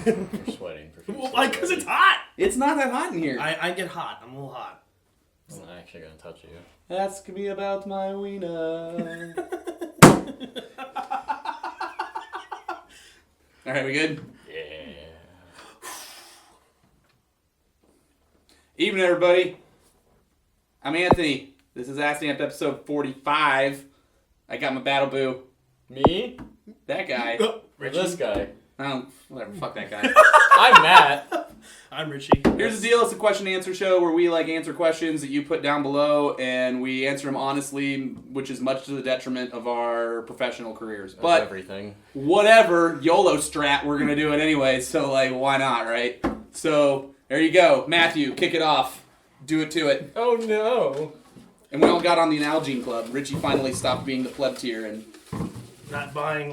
You're sweating. Why? Because it's hot. It's not that hot in here. I get hot. I'm a little hot. I'm not actually going to touch you. Ask me about my wiener. All right, we good? Yeah. Evening, everybody. I'm Anthony. This is Ask Amped episode 45. I got my battle boo. Me? That guy. Or this guy? Oh, whatever. Fuck that guy. I'm Matt. I'm Richie. Here's the deal. It's a question and answer show where we answer questions that you put down below, and we answer them honestly, which is much to the detriment of our professional careers. That's but everything. Whatever, YOLO strat, we're going to do it anyway, so why not, right? So, there you go. Matthew, kick it off. Do it to it. Oh no. And we all got on the Analgene Club. Richie finally stopped being the pleb tier and Not buying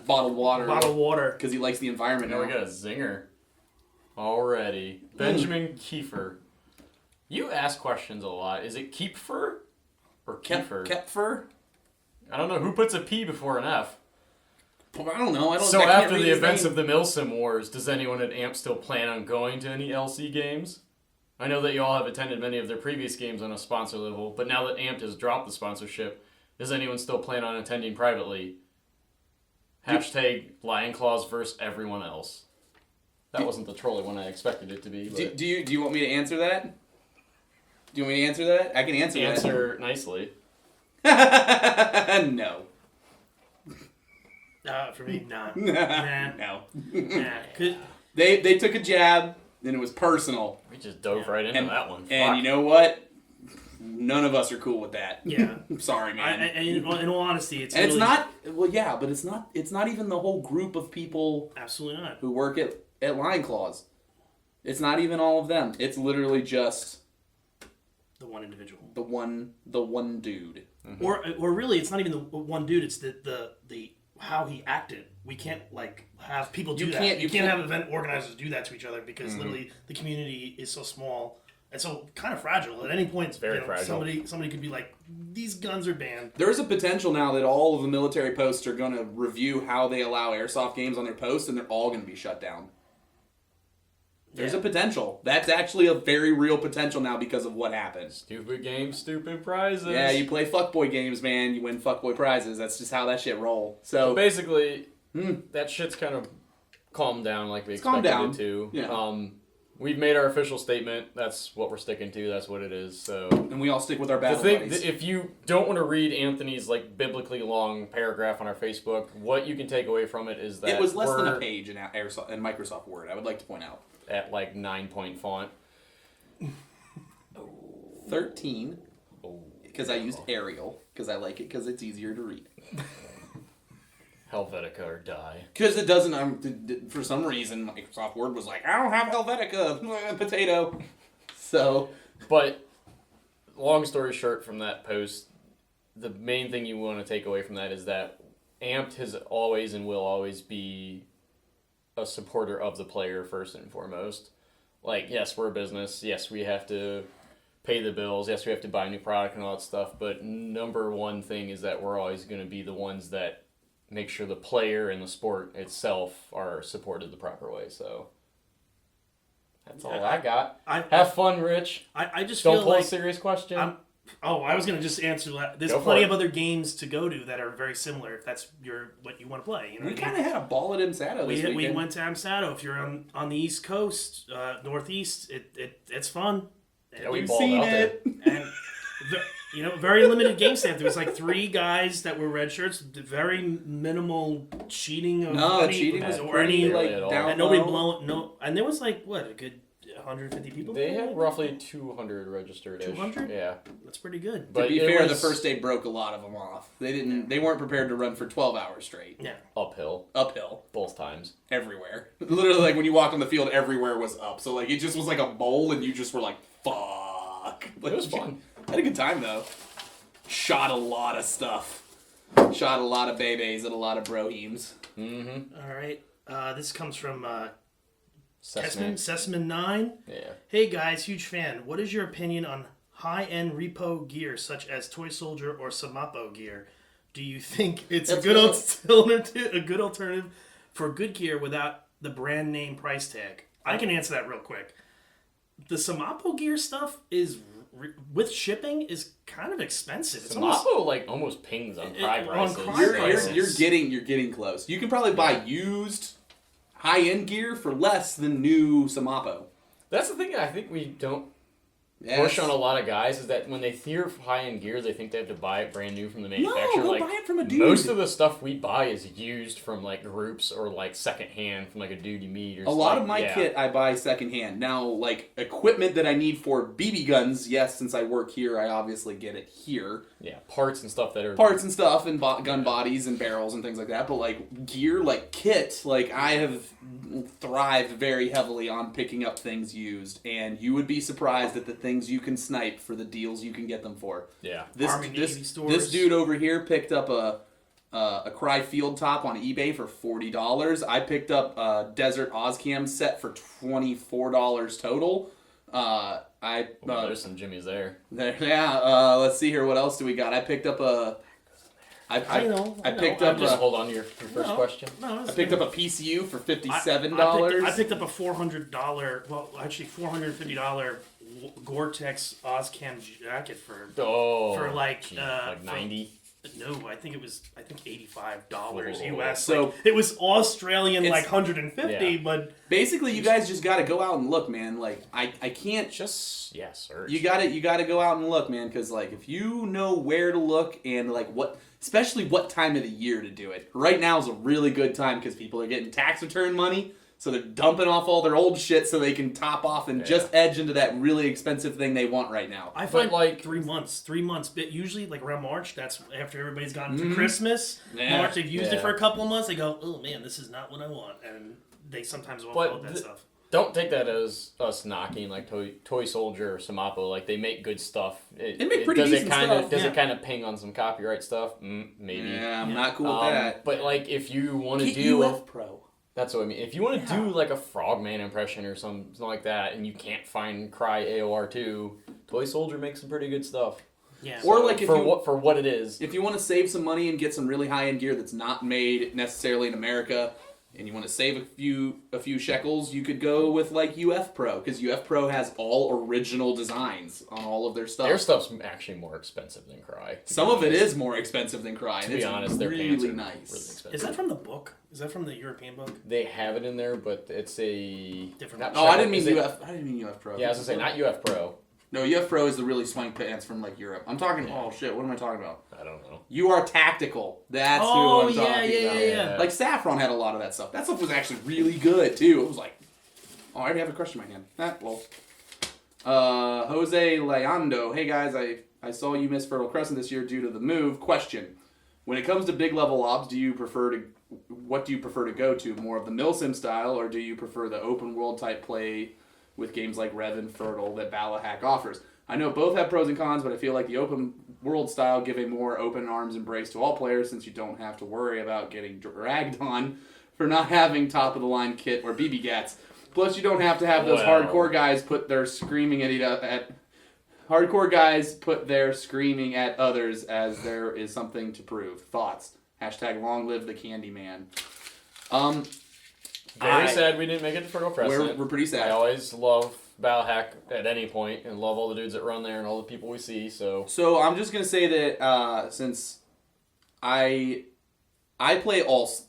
bottled water. Because he likes the environment now. Now we got a zinger. Already. Benjamin Kiefer. You ask questions a lot. Is it Keepfer or Kiefer? Kepfer? I don't know. Who puts a P before an F? I don't know. So after the events of the Milsim Wars, does anyone at AMP still plan on going to any LC games? I know that you all have attended many of their previous games on a sponsor level, but now that AMP has dropped the sponsorship, does anyone still plan on attending privately? Hashtag Lion Claws versus everyone else. That wasn't the trolly one I expected it to be. But do you want me to answer that? Do you want me to answer that? I can answer that. Answer nicely. No. For me, nah. No. Nah. They took a jab, and it was personal. We just dove right into that one. And you know what? None of us are cool with that. Yeah. I'm sorry, man. In all honesty, it's it's not. Well, yeah, but it's not. It's not even the whole group of people. Absolutely not. Who work at Lion Claws. It's not even all of them. It's literally just the one individual. The one dude. Mm-hmm. Or really, it's not even the one dude. It's the how he acted. We can't have people do that. You can't have event organizers do that to each other because literally the community is so small. And so kind of fragile. At any point, it's very fragile. Somebody could be like, these guns are banned. There's a potential now that all of the military posts are going to review how they allow airsoft games on their posts, and they're all going to be shut down. There's a potential. That's actually a very real potential now because of what happened. Stupid games, stupid prizes. Yeah, you play fuckboy games, man. You win fuckboy prizes. That's just how that shit roll. So basically, that shit's kind of calmed down like we expected it to. Yeah. We've made our official statement. That's what we're sticking to. That's what it is. So, and we all stick with our battle buddies. If you don't want to read Anthony's biblically long paragraph on our Facebook, what you can take away from it is that it was less than a page in Airsoft and Microsoft Word. I would like to point out at 9-point font. 13. Because I used Arial because I like it because it's easier to read. Helvetica or die. Because it doesn't, for some reason, Microsoft Word was like, I don't have Helvetica, potato. So. But, long story short from that post, the main thing you want to take away from that is that Amped has always and will always be a supporter of the player first and foremost. Yes, we're a business. Yes, we have to pay the bills. Yes, we have to buy new product and all that stuff. But number one thing is that we're always going to be the ones that make sure the player and the sport itself are supported the proper way. So that's all I got. Have fun, Rich. I just don't feel pull a serious question. I was gonna just answer that. There's plenty of other games to go to that are very similar. If that's what you want to play, we kind of had a ball at MSATO this weekend. We went to MSATO. If you're on the East Coast, Northeast, it's fun. Yeah, we've seen it. And very limited game stamp. There was 3 guys that were red shirts. Very minimal cheating. Cheating was down and nobody blowing. No, and there was a good 150 people. They had roughly 200 registered. 200? Yeah, that's pretty good. But to be fair, the first day broke a lot of them off. They weren't prepared to run for 12 hours straight. Yeah, uphill both times, everywhere. Literally, when you walked on the field, everywhere was up. So it just was like a bowl, and you just were like, fuck. It was fun. I had a good time, though. Shot a lot of stuff. Shot a lot of babies and a lot of brohemes. Mm-hmm. All right. This comes from Sessman 9. Yeah. Hey, guys. Huge fan. What is your opinion on high-end repo gear such as Toy Soldier or Samapo gear? Do you think it's a good alternative for good gear without the brand name price tag. I can answer that real quick. The Samapo gear stuff is with shipping is kind of expensive. It's Samapo almost pings on Cry prices. You're getting close. You can probably buy used high-end gear for less than new Samapo. That's the thing I think we don't push on a lot of guys is that when they hear high-end gear, they think they have to buy it brand new from the manufacturer. No, go buy it from a dude. Most of the stuff we buy is used from groups or secondhand from a dude you meet. Or a lot of my kit I buy secondhand. Now, equipment that I need for BB guns, yes, since I work here, I obviously get it here. Yeah, parts and stuff and gun bodies and barrels and things like that. But gear, kit, I have thrived very heavily on picking up things used, and you would be surprised at the things you can snipe for the deals you can get them for. Yeah, this dude over here picked up a Cry Field Top on eBay for $40. I picked up a Desert Ozcam set for $24 total. There's some jimmies there. Let's see here. What else do we got? I picked up a. Just hold on to your first question. I picked up a PCU for $57. I picked up a $400. Well, actually $450 Gore-Tex Ozcam jacket for 90. No, I think $85 US. So it was Australian, 150, but basically, you guys just got to go out and look, man. I can't just search. You got to go out and look, man, because if you know where to look and especially what time of the year to do it. Right now is a really good time because people are getting tax return money. So they're dumping off all their old shit so they can top off and just edge into that really expensive thing they want right now. I find 3 months. 3 months, but usually around March, that's after everybody's gotten to Christmas. Yeah. March, they've used it for a couple of months. They go, oh man, this is not what I want, and they sometimes won't follow that stuff. Don't take that as us knocking Toy Soldier or Samapo. They make good stuff. They make pretty decent stuff. Does it kind of ping on some copyright stuff? Maybe. Yeah, I'm not cool with that. But if you want to do UF Pro. That's what I mean. If you want to do a Frogman impression or something like that, and you can't find Cry AOR2, Toy Soldier makes some pretty good stuff. Yeah. Or for what it is. If you want to save some money and get some really high end gear that's not made necessarily in America, and you want to save a few shekels, you could go with UF Pro, because UF Pro has all original designs on all of their stuff. Their stuff's actually more expensive than Cry. Some of it is more expensive than Cry. To be honest, their really pants are nice. Really expensive. Is that from the book? Is that from the European book? They have it in there, but it's a different. I didn't mean UF. I didn't mean UF Pro. Yeah, I was gonna say not UF Pro. No, UF Pro is the really swank pants from Europe. I'm talking. Yeah. Oh shit! What am I talking about? I don't know. You Are Tactical. That's who I'm talking about. Yeah. Saffron had a lot of that stuff. That stuff was actually really good too. It was I already have a crush in my hand. Jose Leando. Hey guys, I saw you miss Fertile Crescent this year due to the move. Question: when it comes to big level ops, what do you prefer to go to? More of the Milsim style, or do you prefer the open world type play with games like Rev and Fertile that Ballahack offers? I know both have pros and cons, but I feel like the open world style give a more open arms embrace to all players, since you don't have to worry about getting dragged on for not having top of the line kit or BB Gats. Plus, you don't have to have those hardcore guys put their screaming at others as there is something to prove. Thoughts? # long live the Candyman. Very sad we didn't make it to Fertile Crescent. We're pretty sad. I always love Ballahack at any point and love all the dudes that run there and all the people we see. So I'm just gonna say that since I play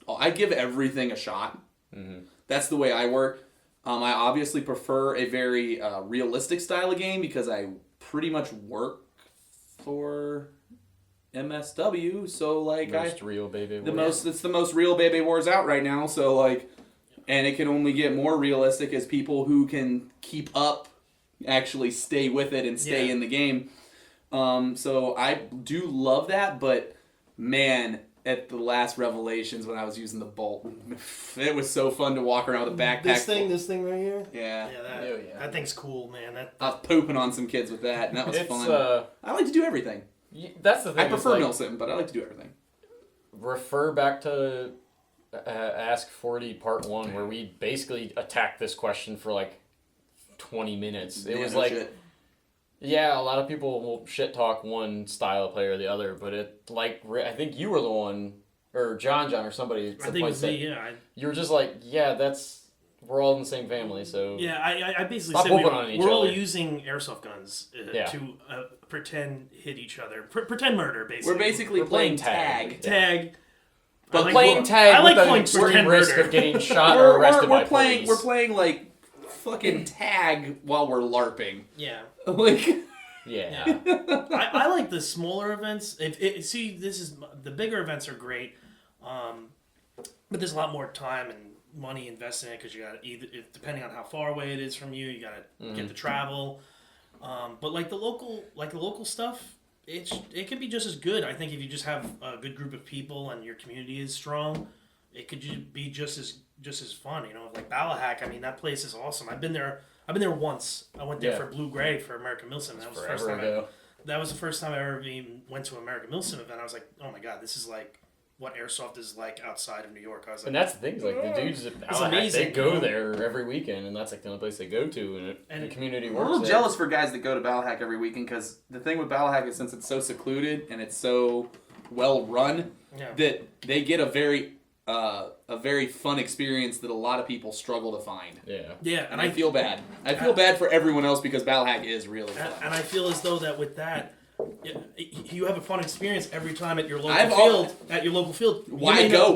I give everything a shot. Mm-hmm. That's the way I work. I obviously prefer a very realistic style of game because I pretty much work for MSW. So real Baby Wars. It's the most real Baby Wars out right now. So and it can only get more realistic as people who can keep up actually stay with it and stay in the game. So I do love that, but man, at the last Revelations when I was using the bolt, it was so fun to walk around with a backpack. This thing right here? Yeah. That thing's cool, man. I was pooping on some kids with that, and that was fun. I like to do everything. That's the thing. I prefer Milsim, but I like to do everything. Refer back to Ask 40 Part 1, where we basically attacked this question for 20 minutes. It was shit. Yeah, a lot of people will shit talk one style of player or the other, but I think you were the one or John or somebody. I think it was me. Yeah. You were just like, yeah, we're all in the same family, so yeah. I basically stop said whooping on each we're all other. using airsoft guns Yeah. to pretend hit each other, pretend murder. Basically, We're basically playing tag. Tag. But I playing tag I like with the playing extreme pretend risk murder. of getting shot or arrested by playing. police. We're playing like fucking tag while we're LARPing. Yeah. Like. Yeah. I like the smaller events. See, this is the bigger events are great, but there's a lot more time and money invested in it because you got to depending on how far away it is from you, you got to get the travel. But like the local stuff, it can be just as good. I think if you just have a good group of people and your community is strong, it could be just as fun. You know, like Ballahack. I mean, that place is awesome. I've been there once. I went there for Blue Gray for American Milsim. That was the first time. That was the first time I ever even went to an American Milsim event. I was like, oh my god, this is like what Airsoft is like outside of New York. I was like, and that's the thing, like the dudes at Ballahack, they go there every weekend, and that's like the only place they go to, and the community works. I'm a little there. jealous for guys that go to Ballahack every weekend because the thing with Ballahack is since it's so secluded and it's so well run that they get a very fun experience that a lot of people struggle to find. Yeah, and I feel bad. I feel bad for everyone else because Ballahack is really fun. And I feel as though that with that, you have a fun experience every time at your local field. Why go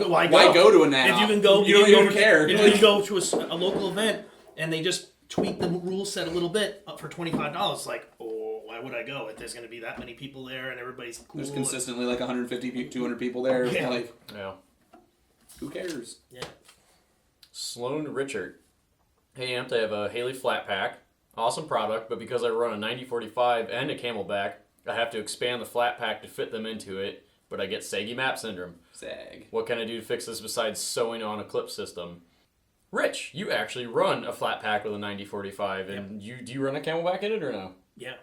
to a NAT? If you can go, you don't even care. You can go to a local event and they just tweak the rule set a little bit up for $25. Like, oh, why would I go if there's going to be that many people there and everybody's cool? There's consistently like 150, 200 people there. Yeah. Who cares? Yeah. Sloan Richard. Hey, Amped, I have a Haley flat pack. Awesome product, but because I run a 9045 and a Camelback, I have to expand the flat pack to fit them into it, but I get saggy map syndrome. Sag. What can I do to fix this besides sewing on a clip system? Rich, you actually run a flat pack with a 9045, and do you run a Camelback in it or no? Yeah.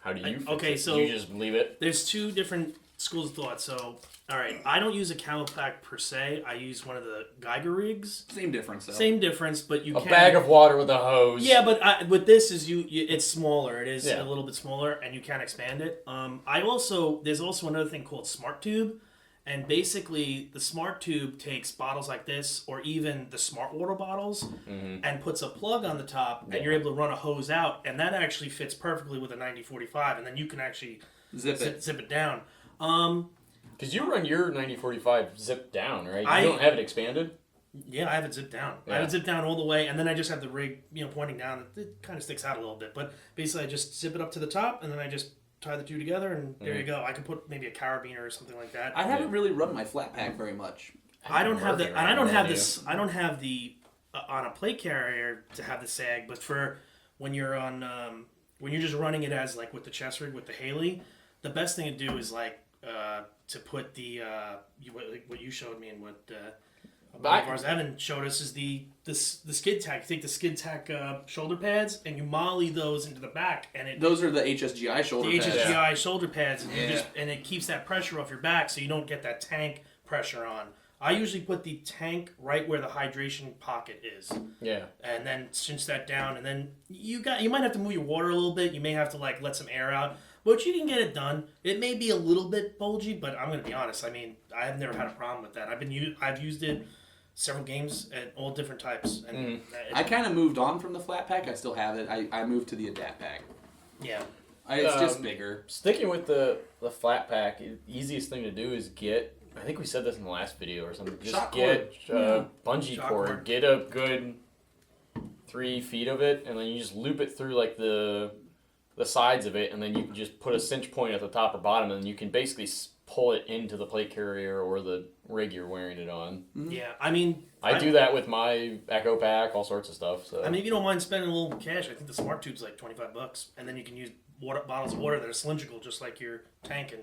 How do you fix okay, it? so you just leave it? There's two different schools of thought. So, all right, I don't use a Camelback per se. I use one of the Geiger rigs. Same difference, though. Same difference, but you can... A bag of water with a hose. Yeah, but with this is it's smaller. It is a little bit smaller, and you can expand it. There's also another thing called Smart Tube, and basically the Smart Tube takes bottles like this, or even the Smart Water bottles, and puts a plug on the top, and you're able to run a hose out, and that actually fits perfectly with a 9045, and then you can actually zip it down. Because you run your 9045 zipped down, right? You don't have it expanded? Yeah, I have it zipped down. Yeah. I have it zipped down all the way, and then I just have the rig, pointing down. It kind of sticks out a little bit, but basically I just zip it up to the top, and then I just tie the two together, and there you go. I can put maybe a carabiner or something like that. I haven't really run my flat pack very much. I don't have the on a plate carrier to have the sag, but for when you're on when you're just running it as like with the chest rig with the Haley, the best thing to do is like to put the what you showed me and what BBwarz Evan showed us is the skid tack. You take the skid tack shoulder pads and you molly those into the back, and those are the HSGI shoulder pads. The HSGI shoulder pads, and it keeps that pressure off your back, so you don't get that tank pressure on. I usually put the tank right where the hydration pocket is. Yeah. And then cinch that down, and then you might have to move your water a little bit. You may have to like let some air out, but you can get it done. It may be a little bit bulgy, but I'm going to be honest. I mean, I've never had a problem with that. I've used it several games at all different types. And I kind of moved on from the flat pack. I still have it. I moved to the adapt pack. Yeah. It's just bigger. Sticking with the flat pack, the easiest thing to do is get, I think we said this in the last video or something, just get bungee cord. Get a good 3 feet of it, and then you just loop it through like the sides of it, and then you can just put a cinch point at the top or bottom, and then you can basically pull it into the plate carrier or the rig you're wearing it on. Yeah, I mean... I do that with my Echo Pack, all sorts of stuff. So I mean, if you don't mind spending a little cash, I think the Smart Tube's like $25, and then you can use bottles of water that are cylindrical, just like your tank, and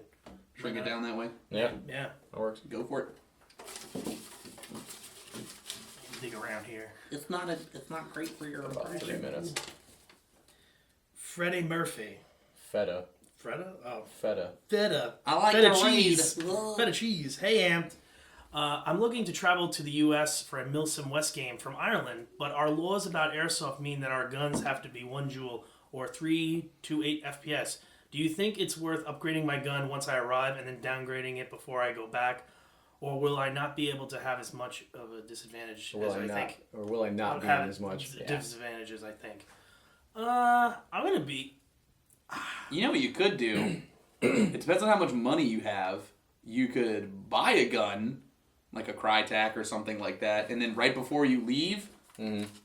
bring it down that way. Yeah. Yeah. That works. Go for it. Dig around here. It's not great for your about 3 minutes. Freddie Murphy. Feta. Freda? Oh. Feta. Feta. I like feta the cheese. raid. Feta cheese. Hey, Amped. I'm looking to travel to the U.S. for a Milsim West game from Ireland, but our laws about airsoft mean that our guns have to be 1 joule or 3 to 8 FPS. Do you think it's worth upgrading my gun once I arrive and then downgrading it before I go back? Or will I not be able to have as much of a disadvantage as I think? Or will I not be have as much? disadvantages, I think. I'm going to be... You know what you could do? It depends on how much money you have. You could buy a gun, like a Crytek or something like that, and then right before you leave,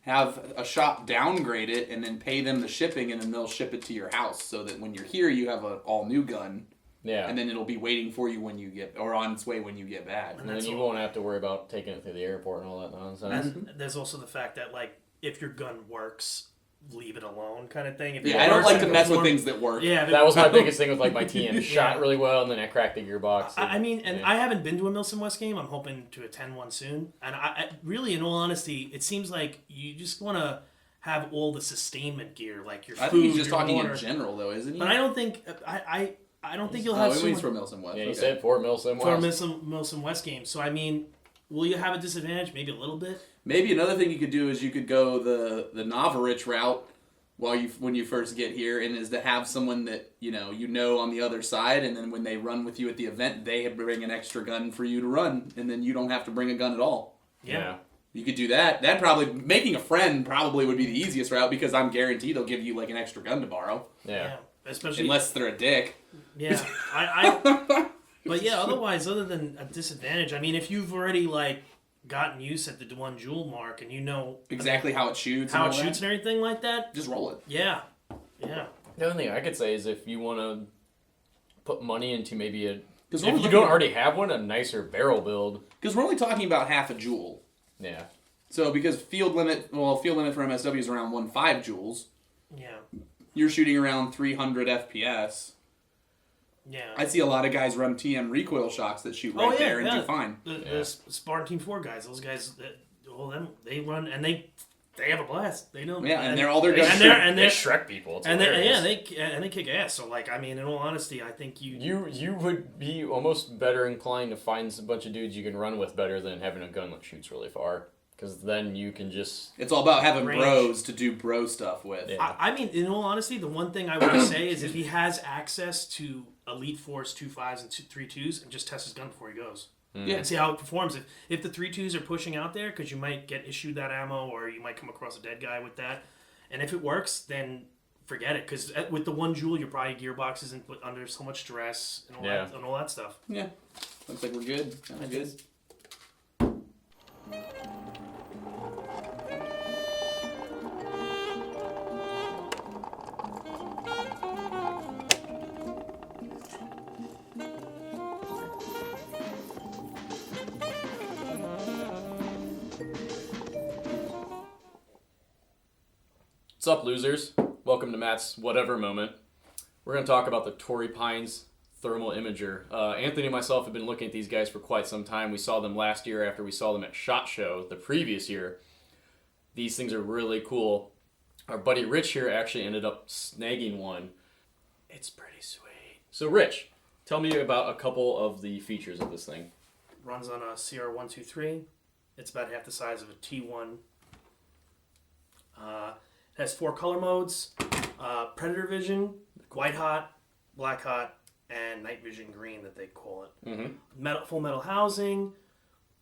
have a shop downgrade it, and then pay them the shipping, and then they'll ship it to your house, so that when you're here, you have an all-new gun. Yeah. And then it'll be waiting for you when you get, or on its way when you get back. And then you won't have to worry about taking it through the airport and all that nonsense. And there's also the fact that, like, if your gun works, leave it alone kind of thing. If I don't like to mess with things that work. Yeah, that was my biggest thing with, like, my TM. Shot really well, and then I cracked the gearbox. I mean, I haven't been to a Milsim West game. I'm hoping to attend one soon. And I really, in all honesty, it seems like you just want to have all the sustainment gear, like your food, I think he's just your talking water. in general, though, isn't he? But I don't think... I don't think you'll have so he's much... from Milsim West. Yeah, you said for Milsim West. For Milsim West game. So, I mean, will you have a disadvantage? Maybe a little bit? Maybe another thing you could do is you could go the Novarich route when you first get here, and is to have someone that you know on the other side, and then when they run with you at the event, they bring an extra gun for you to run, and then you don't have to bring a gun at all. Yeah. You could do that. That probably, making a friend probably would be the easiest route, because I'm guaranteed they'll give you like an extra gun to borrow. Yeah. Especially unless they're a dick. Yeah. But yeah, otherwise, other than a disadvantage, I mean, if you've already like gotten used at the one jewel mark and you know exactly how it shoots, and everything like that, just roll it. Yeah. Yeah. The only thing I could say is if you want to put money into maybe if you don't already have one, a nicer barrel build. Because we're only talking about half a joule. Yeah. So because field limit for MSW is around 1.5 joules. Yeah. You're shooting around 300 FPS. Yeah. I see a lot of guys run TM recoil shocks that shoot there and do fine. The Spartan Team 4 guys, those guys, they run and they have a blast. They know. Yeah, and they're all their guns. And they Shrek people. They kick ass. So like, I mean, in all honesty, I think you would be almost better inclined to find a bunch of dudes you can run with better than having a gun that shoots really far. Because then you can just... It's all about having bros to do bro stuff with. Yeah. I mean, in all honesty, the one thing I would say is if he has access to Elite Force 2.5s and 3.2s, and just test his gun before he goes. Yeah. And see how it performs. If the 3.2s are pushing out there, because you might get issued that ammo, or you might come across a dead guy with that. And if it works, then forget it. Because with the one joule, your probably gearbox isn't put under so much stress and all that stuff. Yeah. Looks like we're good. Sounds good. What's up, losers? Welcome to Matt's Whatever Moment. We're going to talk about the Torrey Pines Thermal Imager. Anthony and myself have been looking at these guys for quite some time. We saw them last year after we saw them at SHOT Show the previous year. These things are really cool. Our buddy Rich here actually ended up snagging one. It's pretty sweet. So Rich, tell me about a couple of the features of this thing. Runs on a CR123. It's about half the size of a T1. It has 4 color modes, Predator Vision, White Hot, Black Hot, and Night Vision Green that they call it. Mm-hmm. Full metal housing.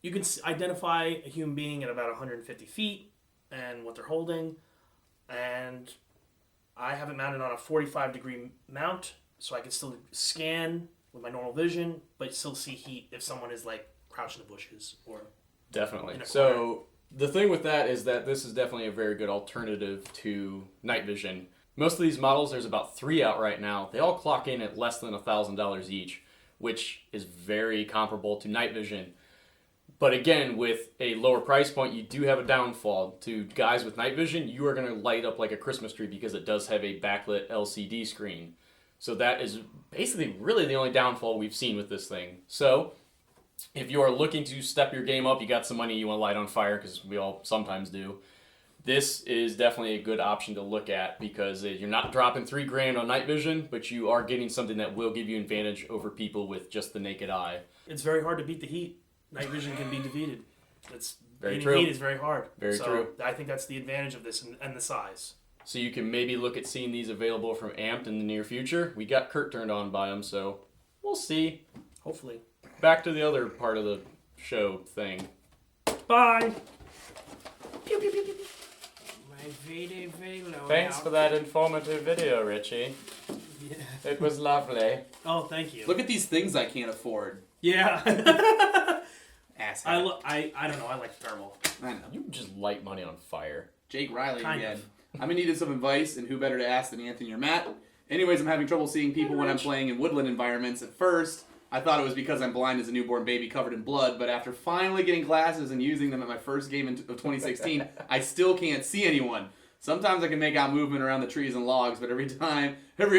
You can identify a human being at about 150 feet and what they're holding. And I have it mounted on a 45-degree mount, so I can still scan with my normal vision, but still see heat if someone is like crouched in the bushes or definitely. So the thing with that is that this is definitely a very good alternative to night vision. Most of these models, there's about 3 out right now. They all clock in at less than $1,000 each, which is very comparable to night vision. But again, with a lower price point, you do have a downfall. To guys with night vision, you are going to light up like a Christmas tree because it does have a backlit LCD screen. So that is basically really the only downfall we've seen with this thing. So if you are looking to step your game up, you got some money you want to light on fire, because we all sometimes do, this is definitely a good option to look at, because you're not dropping $3,000 on night vision, but you are getting something that will give you advantage over people with just the naked eye. It's very hard to beat the heat. Night vision can be defeated. It's very true. Heat is very hard. Very true. I think that's the advantage of this and the size. So you can maybe look at seeing these available from Amped in the near future. We got Kurt turned on by them, so we'll see. Hopefully. Back to the other part of the show thing. Bye. Thanks for that informative video, Richie. Yeah. It was lovely. Oh, thank you. Look at these things I can't afford. Yeah. Asshat. I don't know. I like thermal. I know. You just light money on fire. Jake Riley Kind again. of. I'm in need of some advice, and who better to ask than Anthony or Matt? Anyways, I'm having trouble seeing people when I'm playing in woodland environments. At first, I thought it was because I'm blind as a newborn baby covered in blood, but after finally getting glasses and using them at my first game of 2016, I still can't see anyone. Sometimes I can make out movement around the trees and logs, but every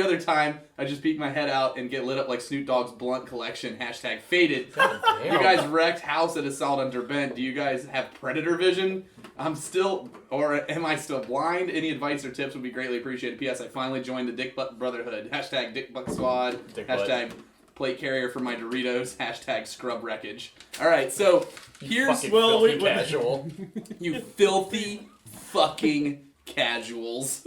other time, I just peek my head out and get lit up like Snoop Dogg's blunt collection, #faded. You guys wrecked house at Assault on Derbent. Do you guys have predator vision? Am I still blind? Any advice or tips would be greatly appreciated. P.S. I finally joined the Dick Butt Brotherhood. #Dick Butt Squad. Plate carrier for my Doritos. #scrub wreckage. All right, so here's Filthy casual. you filthy fucking casuals.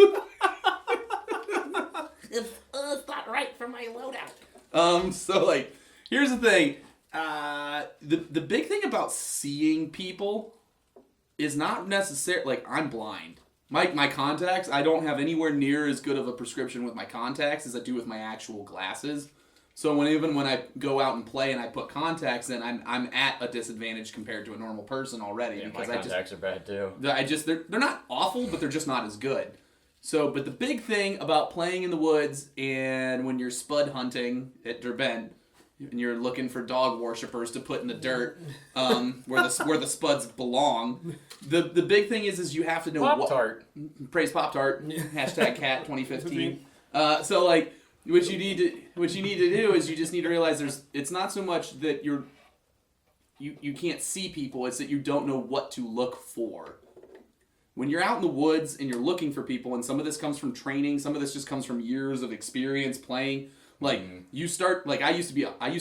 It's not right for my loadout. So like, here's the thing. The big thing about seeing people is not necessarily like I'm blind. My contacts, I don't have anywhere near as good of a prescription with my contacts as I do with my actual glasses. So even when I go out and play and I put contacts in, I'm at a disadvantage compared to a normal person already. Yeah, because my contacts are bad too. They're not awful, but they're just not as good. So, but the big thing about playing in the woods and when you're spud hunting at Derbent, and you're looking for dog worshippers to put in the dirt, where the spuds belong. The big thing is you have to know Pop-Tart. Praise Pop-Tart. #cat 2015. So like, what you need to do is you just need to realize it's not so much that you can't see people, it's that you don't know what to look for. When you're out in the woods and you're looking for people, and some of this comes from training, some of this just comes from years of experience playing. Like you start, like I used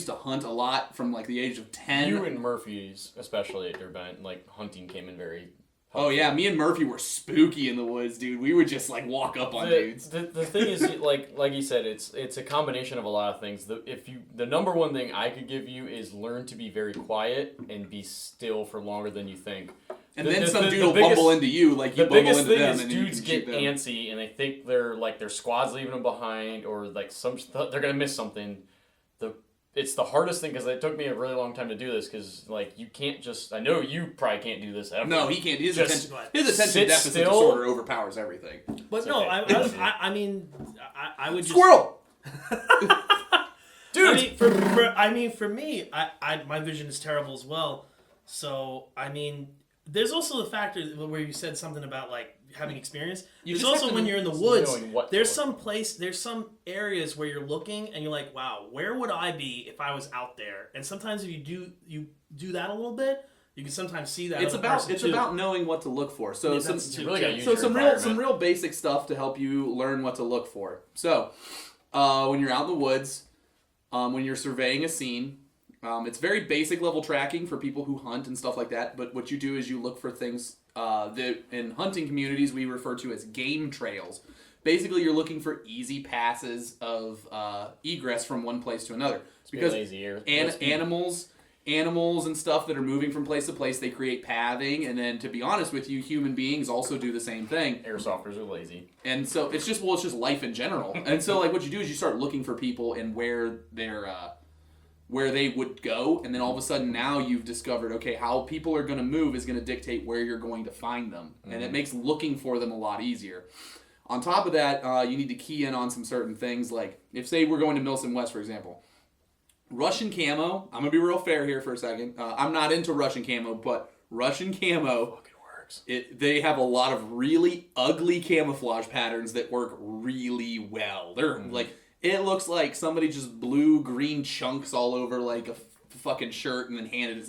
to hunt a lot from like the age of 10. You and Murphy's, especially at Derbent, like hunting came in very. Oh yeah, me and Murphy were spooky in the woods, dude. We would just like walk up on dudes. The thing is, like you said, it's a combination of a lot of things. The number one thing I could give you is learn to be very quiet and be still for longer than you think. And then some dude will bumble into you, like you bumble into them, and dudes you can get antsy and they think their squad's leaving them behind, or like they're gonna miss something. It's the hardest thing because it took me a really long time to do this because like you can't just. I know you probably can't do this ever. No, he can't. His Just attention deficit still. disorder overpowers everything. But no, okay. I mean, I would just... Squirrel. Dude, for me, my vision is terrible as well. So I mean, there's also the factor where you said something about like having experience. There's also when you're in the woods, there's some areas where you're looking and you're like, wow, where would I be if I was out there? And sometimes if you do that a little bit, you can sometimes see that. It's about knowing what to look for. So yeah, some real basic stuff to help you learn what to look for. So when you're out in the woods, when you're surveying a scene. It's very basic level tracking for people who hunt and stuff like that, but what you do is you look for things that in hunting communities we refer to as game trails. Basically, you're looking for easy passes of egress from one place to another. Because animals and stuff that are moving from place to place, they create pathing, and then to be honest with you, human beings also do the same thing. Airsofters are lazy. And so it's just life in general. And so like what you do is you start looking for people and where they would go, and then all of a sudden now you've discovered, okay, how people are going to move is going to dictate where you're going to find them. Mm-hmm. And it makes looking for them a lot easier. On top of that, you need to key in on some certain things, like, if, say, we're going to Milson West, for example. Russian camo, I'm going to be real fair here for a second. I'm not into Russian camo, but Russian camo, fucking works. They have a lot of really ugly camouflage patterns that work really well. They're like... It looks like somebody just blew green chunks all over like a fucking shirt and then handed it.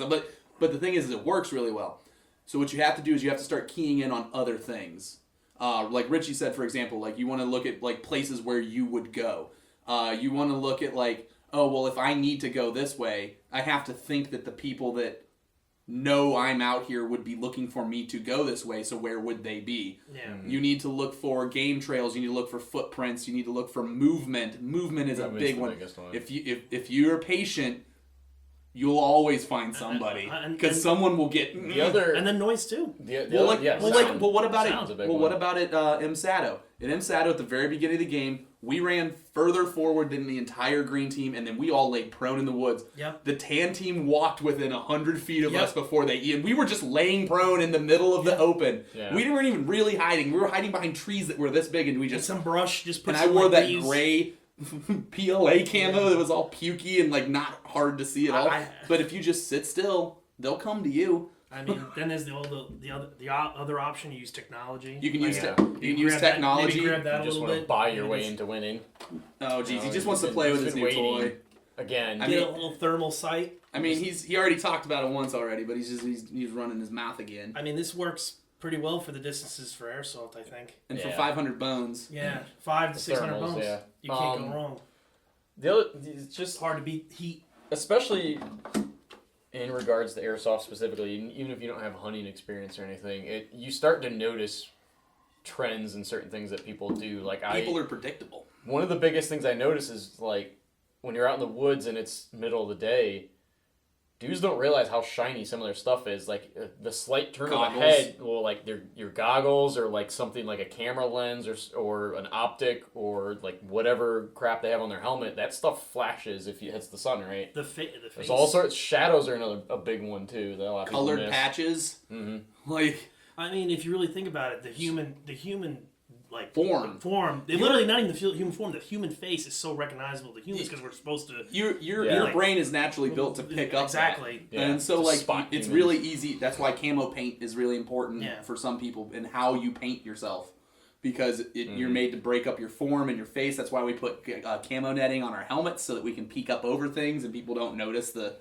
But the thing is it works really well. So what you have to do is you have to start keying in on other things. Like Richie said, for example, like you want to look at like places where you would go. You want to look at like, oh, well, if I need to go this way, I have to think that the people that know I'm out here would be looking for me to go this way, so where would they be? Yeah. You need to look for game trails, you need to look for footprints, you need to look for movement. Movement is a big one. If you're patient, you'll always find somebody because someone will get the other, and then noise too. What about it? What about it? MSATO. At MSATO, at the very beginning of the game, we ran further forward than the entire green team, and then we all laid prone in the woods. Yep. The tan team walked within 100 feet of us before and we were just laying prone in the middle of the open. Yeah. We weren't even really hiding. We were hiding behind trees that were this big, and we just some brush. Just put. And I wore that gray PLA camo that was all pukey and like not hard to see at all. But if you just sit still, they'll come to you. I mean, then there's the other option. You use technology. You can use technology. Maybe grab that you just want to buy your way into winning. Oh, geez, he just wants to play with his new toy again. Get a little thermal sight. I mean, he already talked about it once already, but he's running his mouth again. I mean, this works pretty well for the distances for Airsoft, I think. And for 500 bones. Yeah, 500 to 600 bones. Yeah. You can't go wrong. It's just hard to beat heat, especially in regards to Airsoft specifically, even if you don't have hunting experience or anything, you start to notice trends and certain things that people do. Like people are predictable. One of the biggest things I notice is like when you're out in the woods and it's middle of the day, dudes don't realize how shiny some of their stuff is. Like the slight turn of the head, well, like your goggles or like something like a camera lens or an optic or like whatever crap they have on their helmet. That stuff flashes if it hits the sun, right? The face. There's all sorts. Shadows are a big one too. That a lot of people colored miss. Patches. Mm-hmm. Like, I mean, if you really think about it, the human like form. They literally not even the human form. The human face is so recognizable to humans because we're supposed to. Your brain is naturally built to pick up exactly, that. And so like it's really easy. That's why camo paint is really important for some people and how you paint yourself because you're made to break up your form and your face. That's why we put camo netting on our helmets so that we can peek up over things and people don't notice the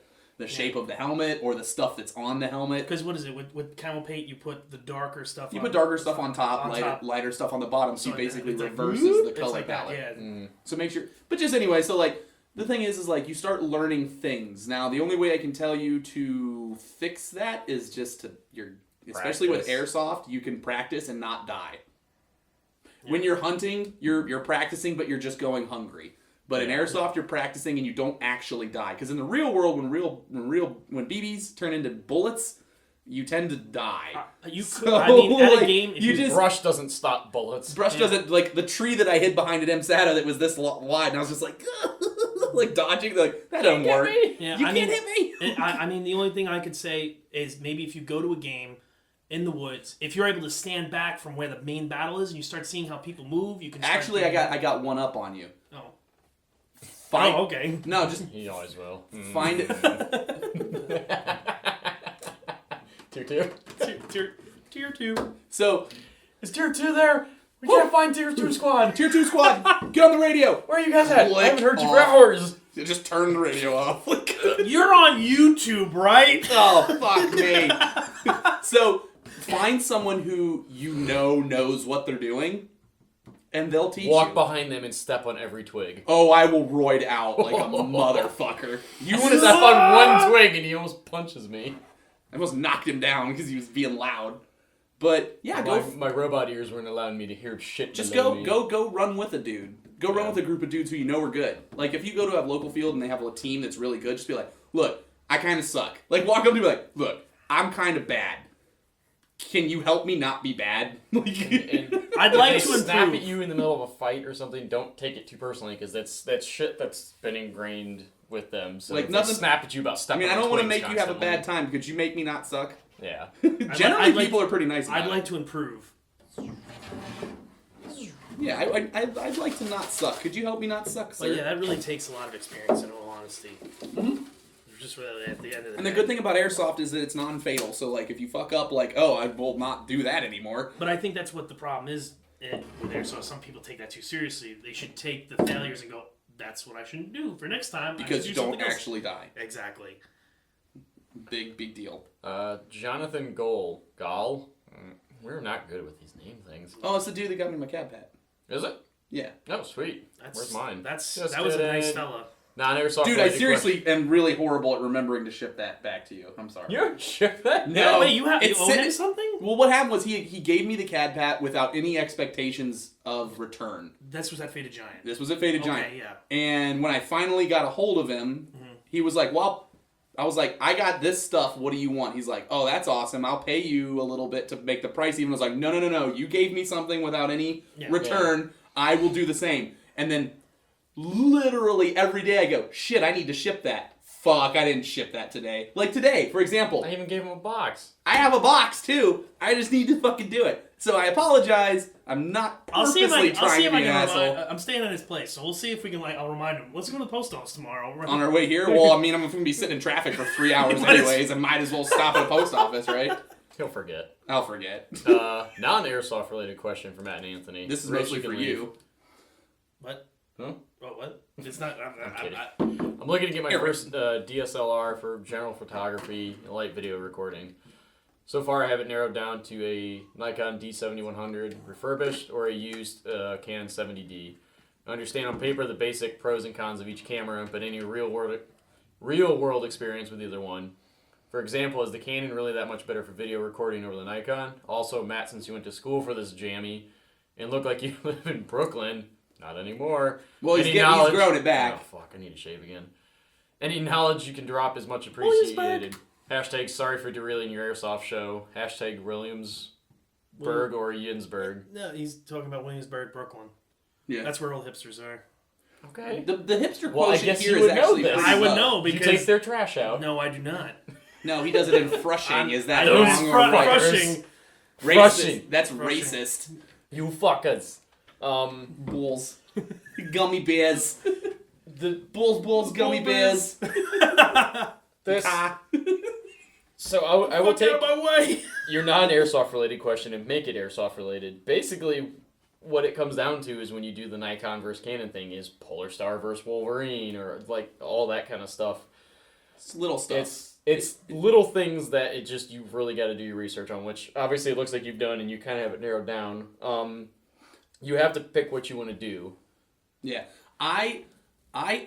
shape of the helmet or the stuff that's on the helmet. Because what is it? With camo paint, you put the darker stuff put darker stuff on top, lighter stuff on the bottom, so you basically reverses the color palette. So make sure... But just anyway, so like, the thing is like, you start learning things. Now, the only way I can tell you to fix that is just to... Especially with Airsoft, you can practice and not die. Yeah. When you're hunting, you're practicing, but you're just going hungry. But in Airsoft, you're practicing and you don't actually die. Because in the real world, when BBs turn into bullets, you tend to die. At a game, brush doesn't stop bullets. Brush doesn't, like, the tree that I hid behind at MSATA that was this wide, and I was just like, like, dodging, like, that doesn't work. Yeah, you can't hit me. I mean, the only thing I could say is maybe if you go to a game in the woods, if you're able to stand back from where the main battle is and you start seeing how people move, you can start... Actually, I got one up on you. Oh. Okay. No, just... He always will. Find it. Tier 2. So... Is Tier 2 there? We can't find Tier 2 squad. Tier 2 squad, get on the radio. Where are you guys at? I haven't heard you for hours. Just turn the radio off. You're on YouTube, right? Oh, fuck me. So, find someone who you know knows what they're doing. And they'll teach you. Walk behind them and step on every twig. Oh, I will roid out like a motherfucker. You want to step on one twig and he almost punches me. I almost knocked him down because he was being loud. But yeah, my robot ears weren't allowing me to hear shit. Just go run with a dude. Go run with a group of dudes who you know are good. Like if you go to a local field and they have a team that's really good, just be like, look, I kind of suck. Like walk up to be like, look, I'm kind of bad. Can you help me not be bad? and I'd like to snap at you in the middle of a fight or something. Don't take it too personally because that's shit that's been ingrained with them. So like if nothing. They snap at you about stepping. I don't want to make constantly. you have a bad time. Could you make me not suck? Yeah. Generally, people are pretty nice about it. I'd like to improve. Yeah, I'd like to not suck. Could you help me not suck, sir? Well, yeah, that really takes a lot of experience, in all honesty. Mm-hmm. Just really at the end of the day. And the good thing about Airsoft is that it's non-fatal. So, like, if you fuck up, like, oh, I will not do that anymore. But I think that's what the problem is with Airsoft. Some people take that too seriously. They should take the failures and go, that's what I shouldn't do for next time. Because you don't actually die. Exactly. Big deal. Jonathan Gall. We're not good with these name things. Oh, it's the dude that got me my cab hat. Is it? Yeah. Oh, sweet. Where's mine? That was a nice fella. Non-Airsoft. Dude, I seriously am really horrible at remembering to ship that back to you. I'm sorry. You don't ship that? No. Wait, you owe him something? Well, what happened was he gave me the cab hat without any expectations of return. This was at Faded Giant. This was at Faded Giant. Okay, yeah. And when I finally got a hold of him, he was like, well, I was like, I got this stuff. What do you want? He's like, oh, that's awesome. I'll pay you a little bit to make the price even. I was like, no. You gave me something without any return. Yeah. I will do the same. And then literally every day I go, shit, I need to ship that. Fuck, I didn't ship that today. Like today, for example. I even gave him a box. I have a box too. I just need to fucking do it. So I apologize. I'm not purposely trying to be an asshole. I'm staying at his place, so we'll see if we can. I'll remind him. Let's go to the post office tomorrow. On our way here? Well, I mean, I'm going to be sitting in traffic for 3 hours anyways. I might as well stop at the post office, right? He'll forget. I'll forget. Now an airsoft related question for Matt and Anthony. This is mostly for you. What? Huh? What? It's not. I'm looking to get my first DSLR for general photography and light video recording. So far, I have it narrowed down to a Nikon D7100 refurbished or a used Canon 70D. I understand on paper the basic pros and cons of each camera, but any real world experience with either one. For example, is the Canon really that much better for video recording over the Nikon? Also, Matt, since you went to school for this jammy and look like you live in Brooklyn, not anymore. Well, he's grown it back. Oh, fuck, I need to shave again. Any knowledge you can drop is much appreciated. Hashtag sorry for derailing your airsoft show. Hashtag Williamsburg or Yinsburg. No, he's talking about Williamsburg, Brooklyn. Yeah. That's where all hipsters are. Okay. The hipster quotient here is actually pretty I would low. know because... You take their trash out. No, I do not. No, he does it in Frushing. Is that wrong or right? Frushing. Racist. That's racist. You fuckers. Bulls. Gummy bears. The bulls, gummy bears. This... So I will take my way. your non-airsoft related question and make it airsoft related. Basically, what it comes down to is when you do the Nikon versus Canon thing is Polar Star versus Wolverine or like all that kind of stuff. It's little stuff. It's little things that you've really got to do your research on, which obviously it looks like you've done and you kind of have it narrowed down. You have to pick what you want to do. Yeah. I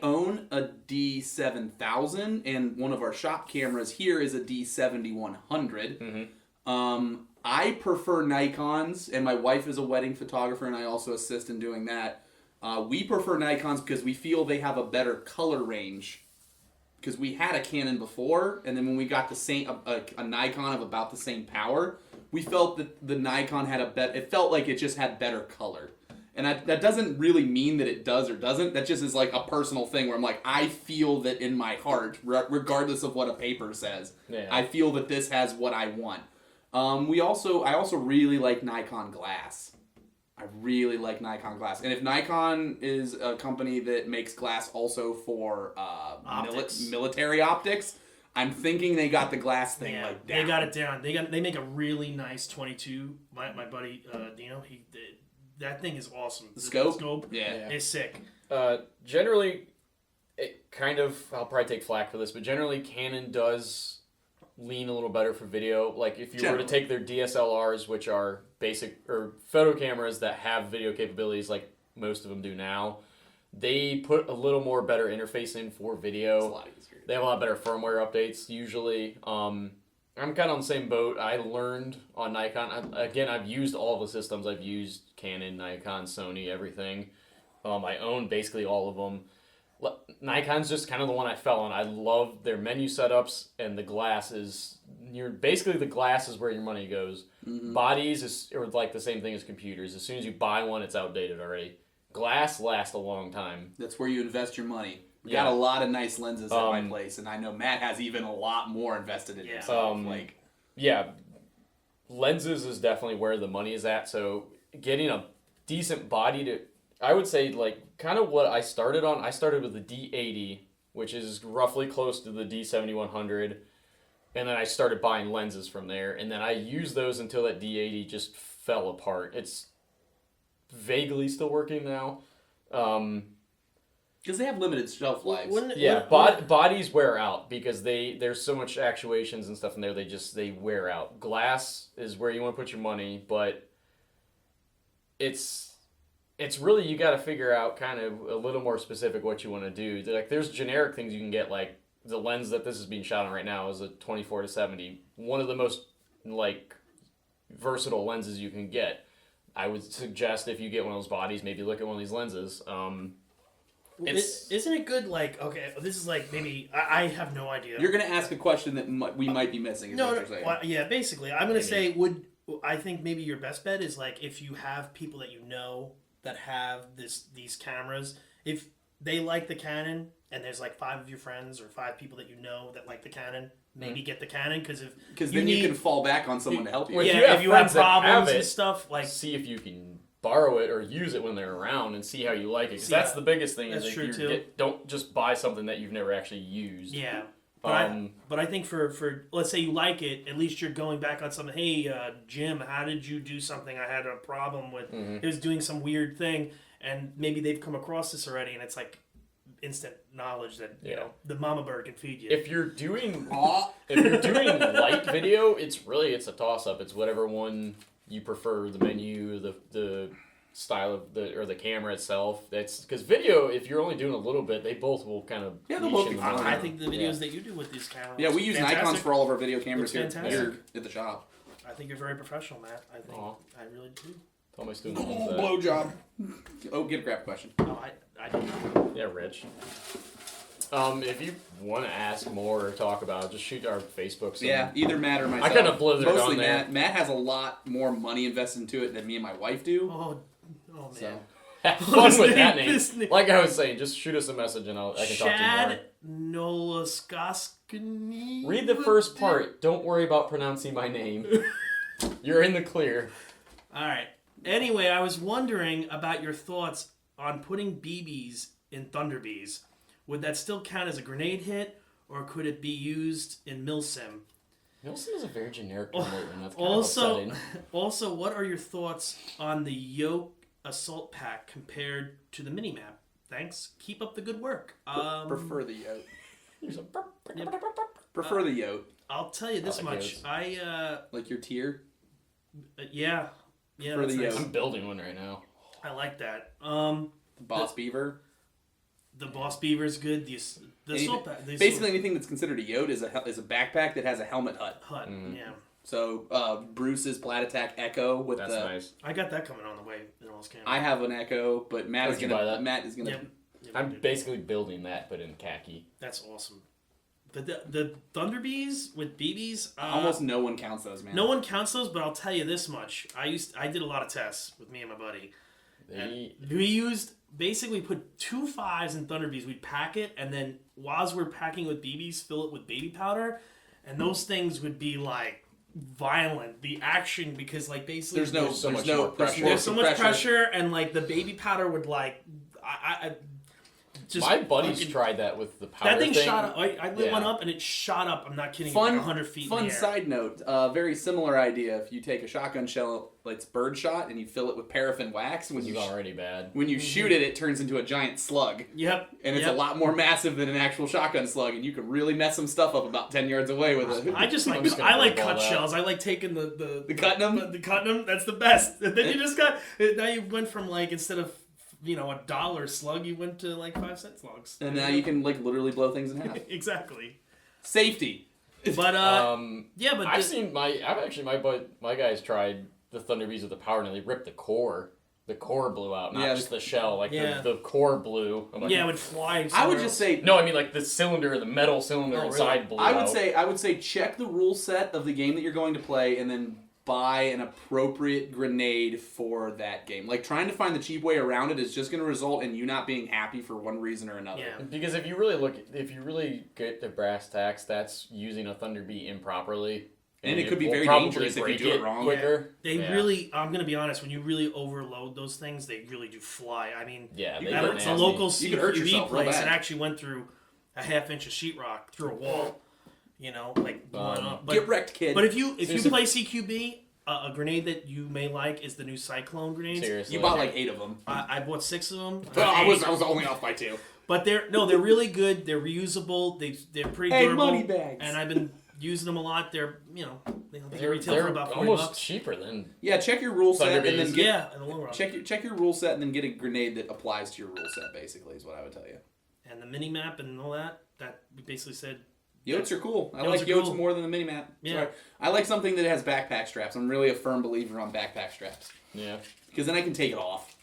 own a D7000, and one of our shop cameras here is a D7100. Mm-hmm. I prefer Nikons, and my wife is a wedding photographer, and I also assist in doing that. We prefer Nikons because we feel they have a better color range. Because we had a Canon before, and then when we got a Nikon of about the same power, we felt that the Nikon had it felt like it just had better color. And that doesn't really mean that it does or doesn't. That just is like a personal thing where I'm like, I feel that in my heart, regardless of what a paper says, I feel that this has what I want. I also really like Nikon glass. I really like Nikon glass. And if Nikon is a company that makes glass also for military optics, I'm thinking they got the glass thing down. They got it down. They make a really nice 22. My buddy Dino, that thing is awesome. The scope? It's sick. Generally, I'll probably take flack for this, but generally Canon does lean a little better for video. Like if you were to take their DSLRs, which are basic or photo cameras that have video capabilities like most of them do now, they put a little more better interface in for video. It's a lot easier. They have a lot better firmware updates usually. I'm kind of on the same boat. I learned on Nikon. I've used all the systems. I've used Canon, Nikon, Sony, everything. I own basically all of them. Nikon's just kind of the one I fell on. I love their menu setups, and the glass is... Basically, the glass is where your money goes. Mm-hmm. Bodies are like the same thing as computers. As soon as you buy one, it's outdated already. Glass lasts a long time. That's where you invest your money. We got a lot of nice lenses at my place, and I know Matt has even a lot more invested in himself. Lenses is definitely where the money is at. So getting a decent body I would say like kind of what I started on. I started with the D80, which is roughly close to the D7100, and then I started buying lenses from there, and then I used those until that D80 just fell apart. It's vaguely still working now. Because they have limited shelf lives. Bodies wear out because there's so much actuations and stuff in there. They wear out. Glass is where you want to put your money, but it's really you got to figure out kind of a little more specific what you want to do. Like there's generic things you can get, like the lens that this is being shot on right now is a 24-70. One of the most like versatile lenses you can get. I would suggest if you get one of those bodies, maybe look at one of these lenses. Isn't it good? Like, okay, this is like maybe I have no idea. You're gonna ask a question that we might be missing. Is what you're saying. Well, yeah, basically, I'm gonna say I think maybe your best bet is like if you have people that you know that have these cameras, if they like the Canon and there's like 5 of your friends or 5 people that you know that like the Canon, maybe get the Canon because then you can fall back on someone to help you. Well, if you have problems and stuff, like see if you can borrow it or use it when they're around and see how you like it. Because that's the biggest thing. That's is true too. Don't just buy something that you've never actually used. Yeah. But I think for let's say you like it, at least you're going back on something. Hey, Jim, how did you do something? I had a problem with it was doing some weird thing, and maybe they've come across this already, and it's like instant knowledge that you know the mama bird can feed you. If you're doing light video, it's a toss up. It's whatever one you prefer, the menu, the style of the camera itself. That's because video, if you're only doing a little bit, they both will kind of I think the videos that you do with these cameras. Yeah, we use Nikons for all of our video cameras here at the shop. I think you're very professional, Matt. I think I really do. Tell my students that. Blowjob. Oh, get a grab question. Oh, I don't. Yeah, Rich. If you want to ask more or talk about it, just shoot our Facebook. Yeah, either Matt or myself. I kind of blithered Mostly on there. Matt. Matt has a lot more money invested into it than me and my wife do. Oh man. So. Have fun with that name. Like I was saying, just shoot us a message and I can talk to you more. Chad Nolaskoskini. Read the first part. Don't worry about pronouncing my name. You're in the clear. All right. Anyway, I was wondering about your thoughts on putting BBs in Thunderbees. Would that still count as a grenade hit, or could it be used in Milsim? Milsim is a very generic term lately, and that's kind also, of upsetting. Also, what are your thoughts on the Yoke Assault Pack compared to the Minimap? Thanks. Keep up the good work. Prefer the Yoke. Prefer the Yoke. I'll tell you this much. Like your tier? Yeah. Yeah, for the nice. I'm building one right now. I like that. Boss Beaver. The Boss Beaver is good. The assault pack. Basically, anything that's considered a Yote is a backpack that has a helmet hut. Yeah. So Bruce's Plat Attack Echo with that's nice. I got that coming on the way in all this camera. I have an Echo, but Matt is gonna. Yep, I'm basically building that, but in khaki. That's awesome. The Thunderbees with BBs. Almost no one counts those, man. No one counts those, but I'll tell you this much: I did a lot of tests with me and my buddy. We basically put 2 5s in Thunderbees. We'd pack it, and then while we're packing with BBs, fill it with baby powder, and those things would be like violent. The action, because like basically there's so much pressure, and like the baby powder would like my buddies tried that with the powder. That thing shot up. I lit one up and it shot up. I'm not kidding. Fun, 100 feet. Fun in the air. Side note. Very similar idea. If you take a shotgun shell, it's birdshot, and you fill it with paraffin wax, already bad. When you shoot it, it turns into a giant slug. Yep. And it's a lot more massive than an actual shotgun slug, and you can really mess some stuff up about 10 yards away with it. I like cut shells. I like taking the cutting them. The cutting them. That's the best. And then now you went from like instead of $1 slug, you went to like 5-cent slugs. And now you can like literally blow things in half. Exactly. Safety. But but my guys tried the Thunderbees with the power, and they ripped the core. The core blew out, not just the shell. Like the core blew. Like, it would fly. I would just say no. I mean, like the metal cylinder inside blew out. I would say check the rule set of the game that you're going to play, and then buy an appropriate grenade for that game. Like, trying to find the cheap way around it is just going to result in you not being happy for one reason or another. Yeah. Because if you really get the brass tacks, that's using a Thunderbee improperly. And it could be very dangerous if you do it wrong. Quicker. Really, I'm going to be honest, when you really overload those things, they really do fly. I mean, it's a local CQB place and actually went through a 1/2 inch of sheetrock through a wall. Like blowing up. Get wrecked, kid. But if you play CQB, a grenade that you may like is the new Cyclone grenades. Seriously, you bought like 8 of them. I bought 6 of them. I was only off by 2. But they're really good. They're reusable. They're pretty durable. Money bags. And I've been using them a lot. They're they retail for about $40. Almost cheaper than check your rule set and then in the long run. Check your rule set and then get a grenade that applies to your rule set. Basically, is what I would tell you. And the mini map and all that we basically said. Yotes are cool. I like Yotes more than the minimap. Yeah. Sorry. I like something that has backpack straps. I'm really a firm believer on backpack straps. Yeah. Because then I can take it off.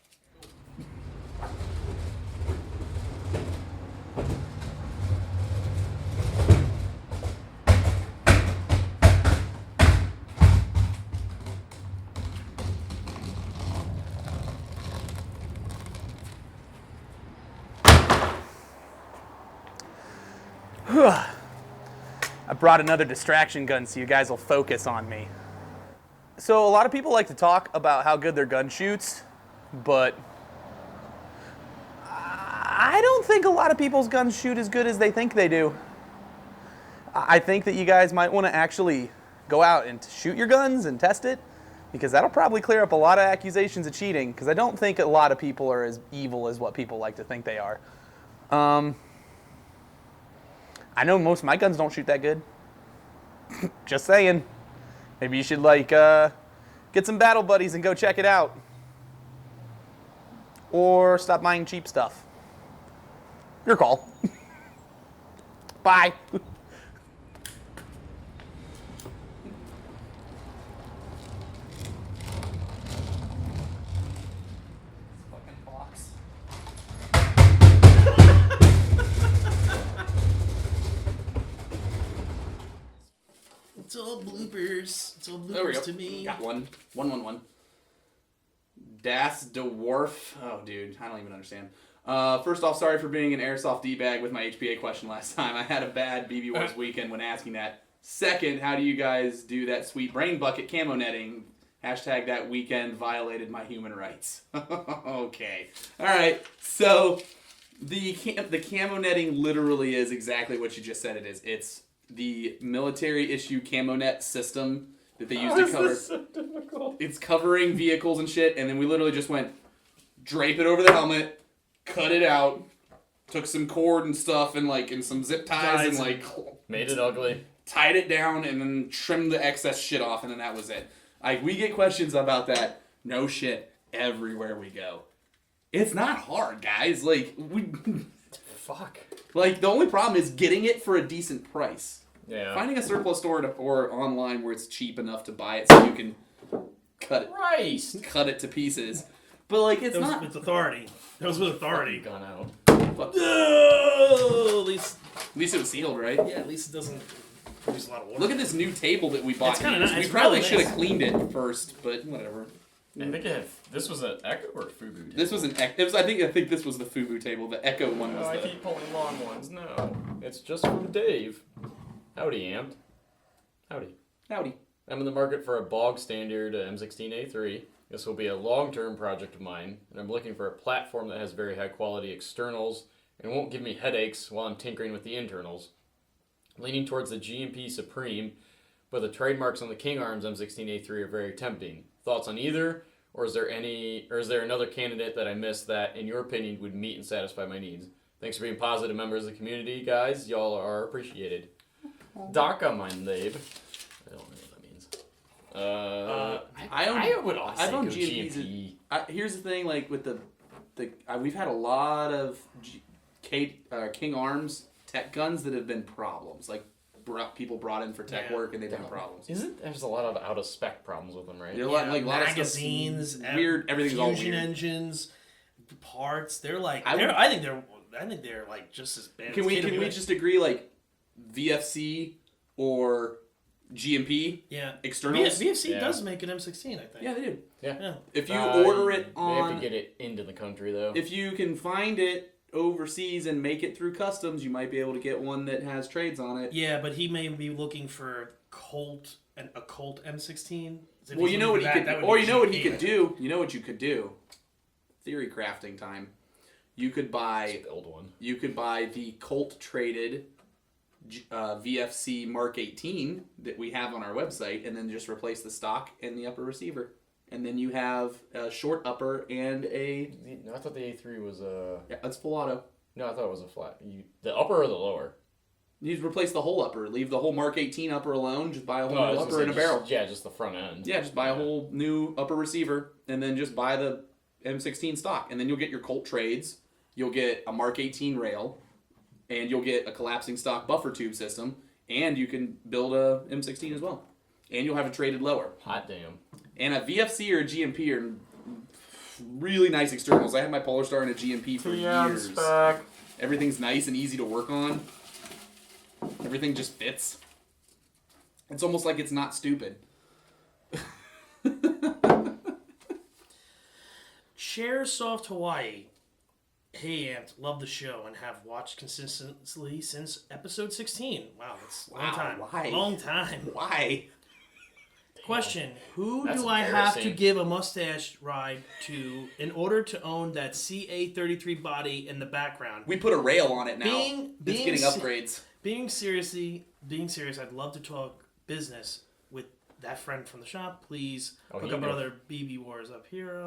I brought another distraction gun so you guys will focus on me. So a lot of people like to talk about how good their gun shoots, but I don't think a lot of people's guns shoot as good as they think they do. I think that you guys might want to actually go out and shoot your guns and test it, because that'll probably clear up a lot of accusations of cheating, because I don't think a lot of people are as evil as what people like to think they are. I know most of my guns don't shoot that good. Just saying. Maybe you should get some battle buddies and go check it out. Or stop buying cheap stuff. Your call. Bye. It's all bloopers. It's all There we go. bloopers to me. Got one. 111. Das Dwarf. Oh, dude. I don't even understand. First off, sorry for being an Airsoft D-bag with my HPA question last time. I had a bad BBwarz weekend when asking that. Second, how do you guys do that sweet brain bucket camo netting? Hashtag that weekend violated my human rights. Okay. All right. So the camo netting literally is exactly what you just said it is. It's the military issue camo net system that they use to cover. This so difficult? It's covering vehicles and shit, and then we literally just went drape it over the helmet, cut it out, took some cord and stuff and some zip ties and made it ugly, tied it down, and then trimmed the excess shit off, and then that was it. We get questions about that. No shit, everywhere we go. It's not hard, guys. Fuck. The only problem is getting it for a decent price. Yeah. Finding a surplus store or online where it's cheap enough to buy it so you can cut it to pieces. But it's not. With authority. That was with authority. Gone out. No! At least it was sealed, right? Yeah, at least it doesn't produce a lot of water. Look at this new table that we bought. It's kinda nice. We It's probably really should nice. have cleaned it first, but whatever. I think this was an Echo or Fubu table? This was I think this was the Fubu table. The Echo one was I the. keep pulling long ones. No, it's just from Dave. Howdy, Amped. Howdy. Howdy. I'm in the market for a bog standard M16A3. This will be a long-term project of mine, and I'm looking for a platform that has very high-quality externals and won't give me headaches while I'm tinkering with the internals. Leaning towards the GMP Supreme, but the trademarks on the King Arms M16A3 are very tempting. Thoughts on either, or is there another candidate that I missed that, in your opinion, would meet and satisfy my needs? Thanks for being positive members of the community, guys. Y'all are appreciated. Daka, mein Lebe. I don't know what that means. I would also I've go owned GMP. Here's the thing, with we've had a lot of King Arms tech guns that have been problems. People brought in for tech work and they've been problems. There's a lot of out of spec problems with them, right? There are a lot of magazines, stuff weird. Everything's all fusion weird. engines, parts. They're I think they're just as bad. Can we just agree VFC or GMP? Yeah. Externals. VFC does make an M16, I think. Yeah, they do. Yeah. If you order it they have to get it into the country though. If you can find it overseas and make it through customs, you might be able to get one that has trades on it. Yeah, but he may be looking for a Colt M16. Well, you know what he could, or you know what he could do. You know what you could do. Theory crafting time. You could buy. Build one. You could buy the Colt traded VFC Mark 18 that we have on our website, and then just replace the stock and the upper receiver, and then you have a short upper and a. No, I thought the A3 was a. Yeah, that's full auto. No, I thought it was a flat. The upper or the lower? You just replace the whole upper. Leave the whole Mark 18 upper alone. Just buy a whole new upper and a barrel. Yeah, just the front end. Yeah, just buy a whole new upper receiver, and then just buy the M16 stock, and then you'll get your Colt trades. You'll get a Mark 18 rail, and you'll get a collapsing stock buffer tube system, and you can build a M16 as well, and you'll have a traded lower. Hot damn. And a VFC or a GMP are really nice externals. I had my Polar Star in a GMP for years. Back. Everything's nice and easy to work on. Everything just fits. It's almost like it's not stupid. Chairsoft Hawaii. Hey, Amped, love the show and have watched consistently since episode 16. Wow, that's a long time. Why? Long time. Why? Question: Who That's do I have to embarrassing. give a mustache ride to in order to own that CA33 body in the background? We put a rail on it now. Being it's getting upgrades. Being serious, I'd love to talk business with that friend from the shop. Please hook he up knew. another BBwarz up here.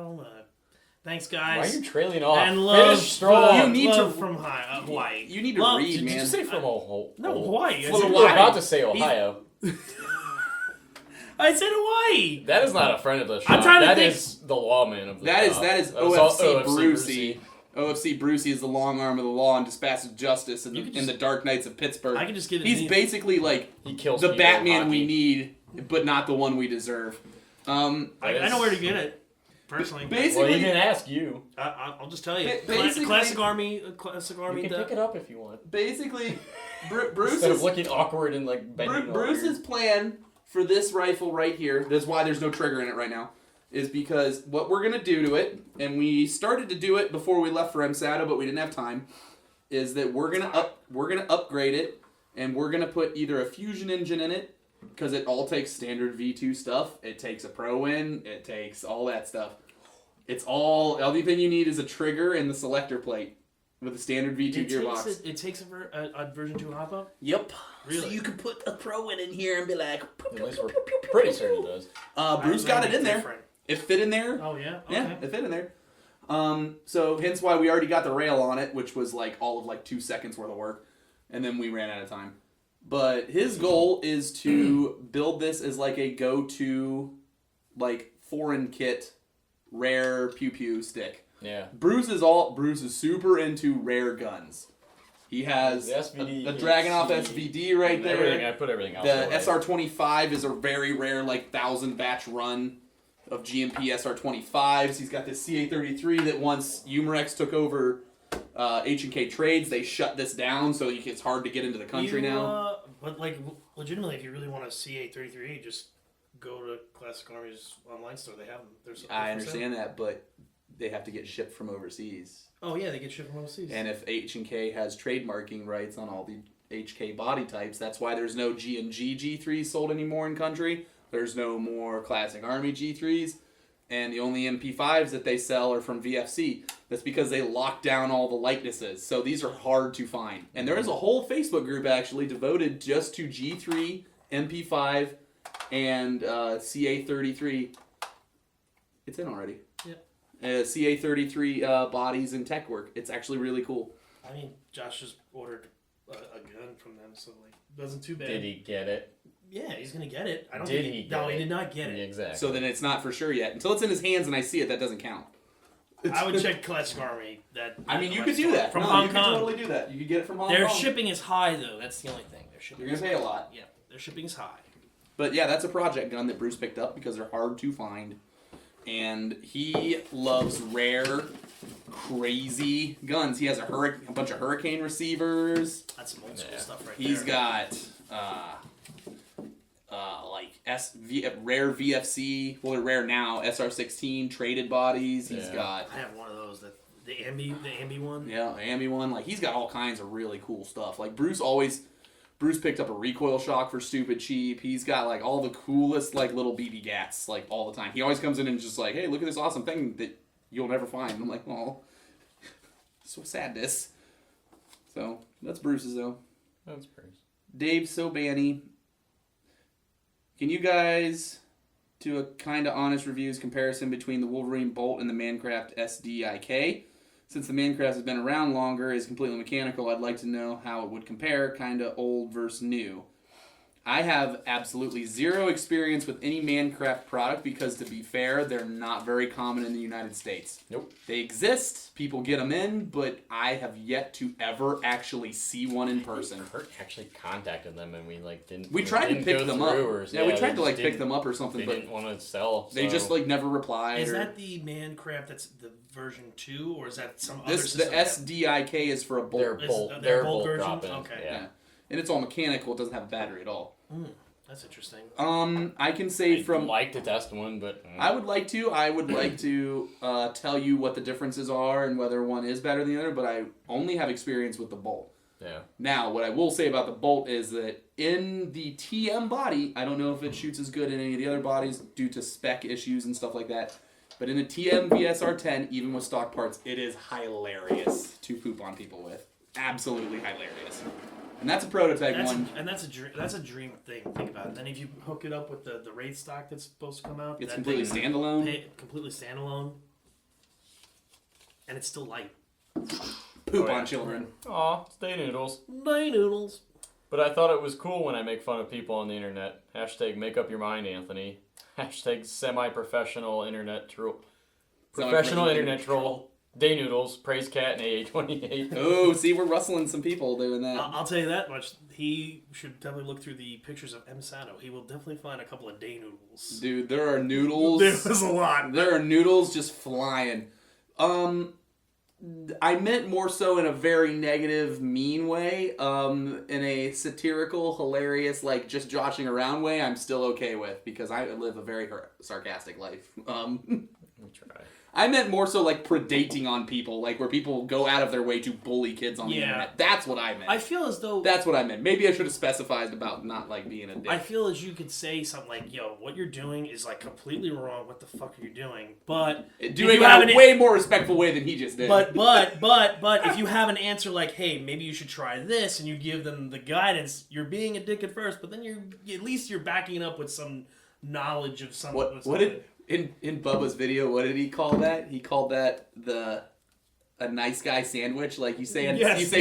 Thanks, Why guys. are you trailing off? And love, Finish strong. You need love to- from Hawaii. You need to Love- read, Did man. you say from Ohio? No, Hawaii. I You said were Hawaii. about to say Ohio. I said Hawaii. That is not a friend of the shop. I'm trying to That think- is the lawman of the That shop. is was all OFC Brucey. OFC Brucey is the long arm of the law and dispatches justice in, You could in the Dark Knights of Pittsburgh. I could just give it. He's basically like He kills the people in Batman we hockey. need, but not the one we deserve. I know where to get it. Personally, Basically, Well, he didn't ask you. I'll just tell you. Basically- Classic Army. You can pick it up if you want. basically, Instead Bruce's of looking awkward and like bending over. Bruce's plan for this rifle right here, that's why there's no trigger in it right now, is because what we're going to do to it, and we started to do it before we left for MSATA, but we didn't have time, is that we're going to upgrade it, and we're going to put either a fusion engine in it, because it all takes standard V2 stuff, it takes a Pro in, it takes all that stuff. It's all, the only thing you need is a trigger and the selector plate with a standard V2 gearbox. It takes a version 2 hop up. Yep. Really? So you can put a Pro in here and be like, At least we're pretty certain it does. Bruce got it in there. Different. It fit in there. Oh yeah. Okay. Yeah, it fit in there. So hence why we already got the rail on it, which was like all of like 2 seconds worth of work, and then we ran out of time. But his goal is to build this as like a go-to, like foreign kit, rare pew pew stick. Yeah. Bruce is super into rare guns. He has The SVD, the Dragunov SVD right there. Everything. I put everything else The away. SR25 is a very rare, like 1,000 batch run of GMP SR25s. He's got this CA33 that once Umarex took over H&K Trades, they shut this down, so it's hard to get into the country now. But like legitimately, if you really want a CA33, just go to Classic Army's online store. They have them. There's I understand that, but they have to get shipped from overseas. Oh yeah, they get shipped from overseas. And if H&K has trademarking rights on all the HK body types, that's why there's no G&G G3s sold anymore in country. There's no more Classic Army G3s. And the only MP5s that they sell are from VFC. That's because they lock down all the likenesses. So these are hard to find. And there is a whole Facebook group actually devoted just to G3, MP5, and CA33. It's in already. Yep. CA33 bodies and tech work. It's actually really cool. I mean, Josh just ordered a gun from them, so like, wasn't too bad. Did he get it? Yeah, he's gonna get it. I don't Did think he No, get he it? did not get it. Exactly. So then it's not for sure yet. Until it's in his hands and I see it, that doesn't count. I would check Classic Army. I mean, you could do that. from No, Hong you could Kong. totally do that. You could get it from Hong Their Kong. shipping is high though. That's the only thing. Their shipping. You're gonna pay a lot. Yeah, their shipping is high. But yeah, that's a project gun that Bruce picked up because they're hard to find. And he loves rare, crazy guns. He has a bunch of Hurricane receivers. That's some old school Yeah. stuff right He's there. got like rare VFC. Well, they're rare now. SR16 traded bodies. He's Yeah. got I have one of those. The Ambi one. yeah, Miami one. Like he's got all kinds of really cool stuff. Like Bruce picked up a recoil shock for stupid cheap. He's got like all the coolest like little BB gats like all the time. He always comes in and just like, hey, look at this awesome thing that you'll never find. I'm like, oh, so sadness. So that's Bruce's though. That's pretty. Dave Sobani. Can you guys do a kind of honest reviews comparison between the Wolverine Bolt and the Mancraft SDIK? Since the Mancraft has been around longer, is completely mechanical, I'd like to know how it would compare, kind of old versus new. I have absolutely zero experience with any Mancraft product because, to be fair, they're not very common in the United States. Nope. They exist, people get them in, but I have yet to ever actually see one in person. Kurt actually contacted them and we like didn't. We tried to didn't pick go them through up. or- Yeah, we they tried to just like pick didn't- them up or something, They but didn't want to sell. they just so- like never replied. Is or, that the Mancraft that's the version 2, or is that some other this the system? SDIK is for a bolt. Their Is- bolt. their Their bolt bolt version? drop in. Okay. Yeah. Yeah. And it's all mechanical. It doesn't have a battery at all. That's interesting. I can say I'd from like to test one, but I would like to tell you what the differences are and whether one is better than the other, but I only have experience with the Bolt. yeah. Now, what I will say about the Bolt is that in the TM body, I don't know if it shoots as good in any of the other bodies due to spec issues and stuff like that, but in the TM VSR10, even with stock parts, it is hilarious to poop on people with. Absolutely hilarious. And that's a prototype one. That's a dream thing. Think about it. Then if you hook it up with the raid stock that's supposed to come out, It's completely standalone. Completely standalone, and it's still light. Poop on children. Aw, stay noodles. Day noodles. But I thought it was cool when I make fun of people on the internet. Hashtag make up your mind, Anthony. Hashtag semi-professional internet troll. Professional internet troll. Day noodles. Praise Cat and AA28. Oh, see, we're rustling some people doing that. I'll tell you that much. He should definitely look through the pictures of M. Sato. He will definitely find a couple of day noodles. Dude, there are noodles. There's a lot. There are noodles just flying. I meant more so in a very negative, mean way. In a satirical, hilarious, like just joshing around way, I'm still okay with because I live a very sarcastic life. Let me try. I meant more so like predating on people, like where people go out of their way to bully kids on the internet. That's what I meant. I feel as though... That's what I meant. Maybe I should have specified about not like being a dick. I feel as you could say something like, yo, what you're doing is like completely wrong. What the fuck are you doing? But... Doing it in a way more respectful way than he just did. But if you have an answer like, hey, maybe you should try this, and you give them the guidance, you're being a dick at first, but then at least you're backing it up with some knowledge of some... In Bubba's video, what did he call that? He called that a nice guy sandwich. Like you say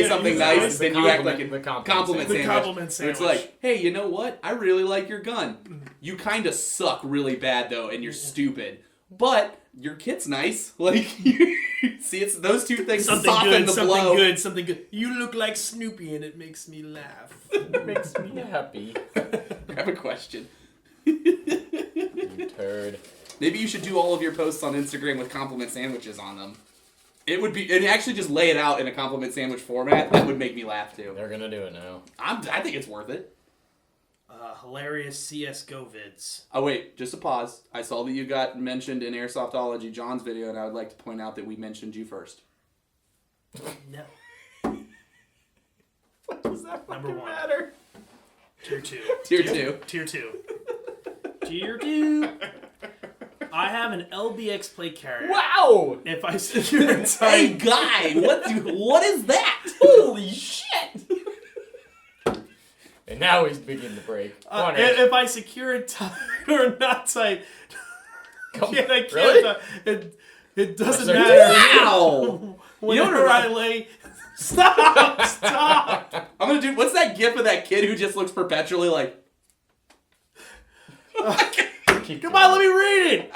something nice, then you act like a compliment sandwich. Compliment sandwich. It's like, hey, you know what? I really like your gun. You kind of suck really bad though, and you're stupid. But your kit's nice. Like, see, it's those two things soften the blow. Something good. You look like Snoopy, and it makes me laugh. It makes me happy. I have a question. You turd. Maybe you should do all of your posts on Instagram with compliment sandwiches on them. And actually just lay it out in a compliment sandwich format. That would make me laugh too. They're gonna do it now. I think it's worth it. Hilarious CS:GO vids. Oh wait, just a pause. I saw that you got mentioned in Airsoftology John's video, and I would like to point out that we mentioned you first. No. What does that Number fucking one. matter? Tier 2. Tier 2. Tier 2. Tier 2. I have an LBX plate carrier. Wow! If I secure a Hey tight... guy, what is that? Holy shit! And now he's beginning to break. If I secure it tight or not tight... I can't. Really? It doesn't Sorry. matter. Wow! Whenever I lay... Stop! I'm gonna do. What's that gif of that kid who just looks perpetually like? Come on, let me read it.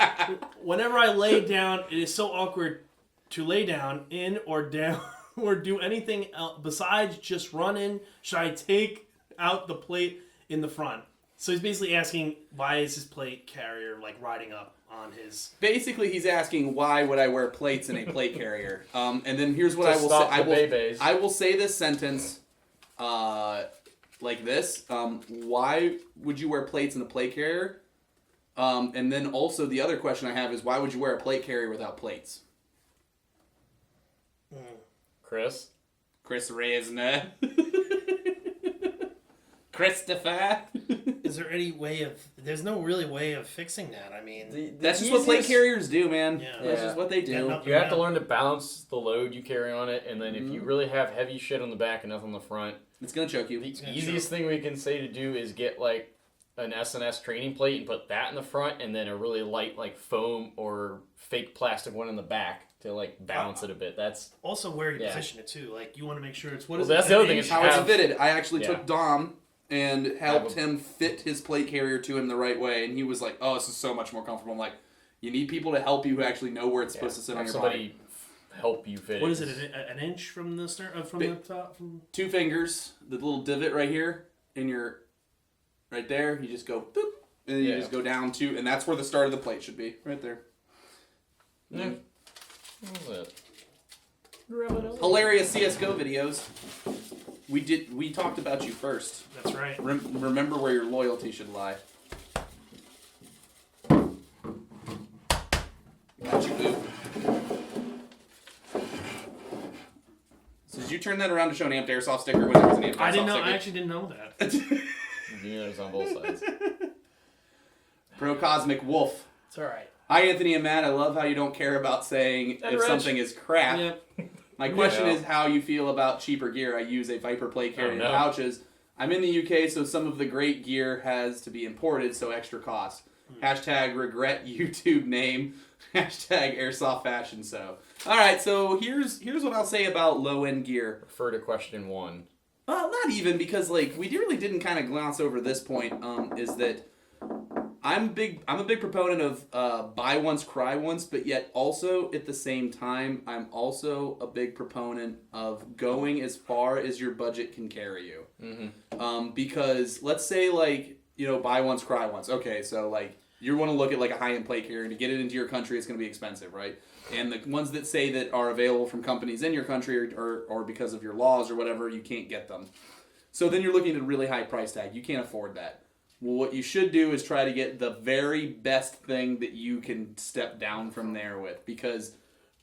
Whenever I lay down, it is so awkward to lay down, in or down, or do anything else besides just run in. Should I take out the plate in the front? So he's basically asking, why is his plate carrier like riding up on his... Basically, he's asking, why would I wear plates in a plate carrier? And then here's what I will say. I will say this sentence like this. Why would you wear plates in a plate carrier? And then also the other question I have is, why would you wear a plate carrier without plates? Chris Reisner. Christopher. Is there any way of... There's no really way of fixing that. I mean... That's just what plate carriers do, man. Yeah. That's just what they do. You have to learn to balance the load you carry on it, and then if you really have heavy shit on the back and nothing on the front, it's gonna choke you. The easiest thing we can say to do is get like an S&S training plate and put that in the front, and then a really light like foam or fake plastic one in the back to like balance it a bit. That's also where you position it too. Like you want to make sure it's that's the other thing is how it's fitted. I actually took Dom and helped him fit his plate carrier to him the right way, and he was like, "Oh, this is so much more comfortable." I'm like, "You need people to help you who actually know where it's supposed to sit on your body." Help you fit it. What is it? An inch from the from the top? 2 fingers, the little divot right here in your, right there. You just go boop, and then you just go down 2, and that's where the start of the plate should be, right there. Yeah. Hilarious CS:GO videos. We talked about you first. That's right. Remember where your loyalty should lie. Got you, boo. So did you turn that around to show an amped airsoft sticker when there was an amped airsoft I didn't know. sticker? I actually didn't know that. You know, it's on both sides. Pro Cosmic Wolf. It's all right. Hi, Anthony and Matt. I love how you don't care about saying if something is crap. Yep. My question is how you feel about cheaper gear. I use a Viper plate carrying pouches. I'm in the UK, so some of the great gear has to be imported, so extra cost. Hashtag regret YouTube name. Hashtag airsoft fashion so. Alright, so here's what I'll say about low-end gear. Refer to question 1. Not even, because like we really didn't kind of gloss over this point, is that I'm a big proponent of buy once, cry once, but yet also at the same time, I'm also a big proponent of going as far as your budget can carry you. Mm-hmm. Because let's say like, buy once, cry once. Okay, so like you want to look at like a high-end plate carrier, and to get it into your country, it's going to be expensive, right? And the ones that say that are available from companies in your country or because of your laws or whatever, you can't get them. So then you're looking at a really high price tag. You can't afford that. Well, what you should do is try to get the very best thing that you can step down from there with, because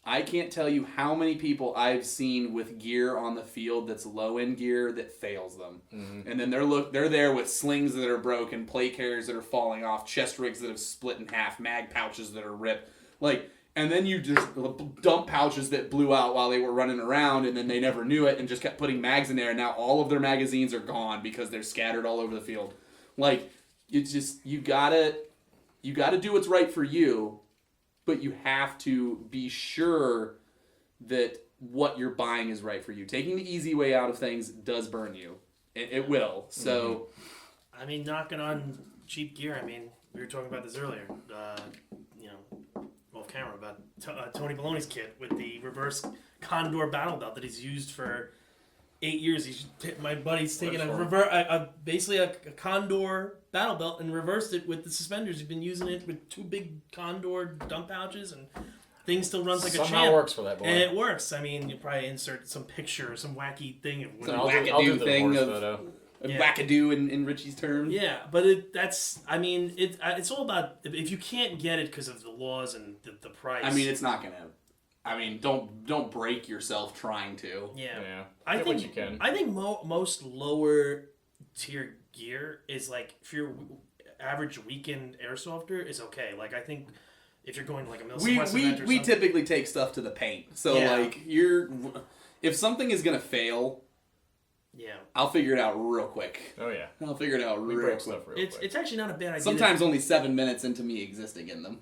I can't tell you how many people I've seen with gear on the field that's low-end gear that fails them. Mm-hmm. And then they're there with slings that are broken, plate carriers that are falling off, chest rigs that have split in half, mag pouches that are ripped. And then you just dump pouches that blew out while they were running around, and then they never knew it and just kept putting mags in there, and now all of their magazines are gone because they're scattered all over the field. It's just, you gotta do what's right for you, but you have to be sure that what you're buying is right for you. Taking the easy way out of things does burn you. It will. So, I mean, knocking on cheap gear. I mean, we were talking about this earlier. Off camera about Tony Baloney's kit with the reverse Condor battle belt that he's used for 8 years. My buddy's taken basically a Condor battle belt and reversed it with the suspenders. He's been using it with 2 big Condor dump pouches, and thing still runs like a champ. Somehow works for that boy. And it works. I mean, you probably insert some picture or some wacky thing. I'll do the thing of photo. Wackadoo in Richie's term. Yeah, but it's all about if you can't get it because of the laws and the price. I mean, it's not gonna. I mean, don't break yourself trying to. Yeah. I think you can. I think most lower tier gear is like, if you're average weekend airsofter is okay. Like, I think if you're going to like a Milson West event or something. We typically take stuff to the paint. So if something is gonna fail. Yeah, I'll figure it out real quick. Oh yeah, I'll figure it out real quick. It's actually not a bad idea. Sometimes only 7 minutes into me existing in them.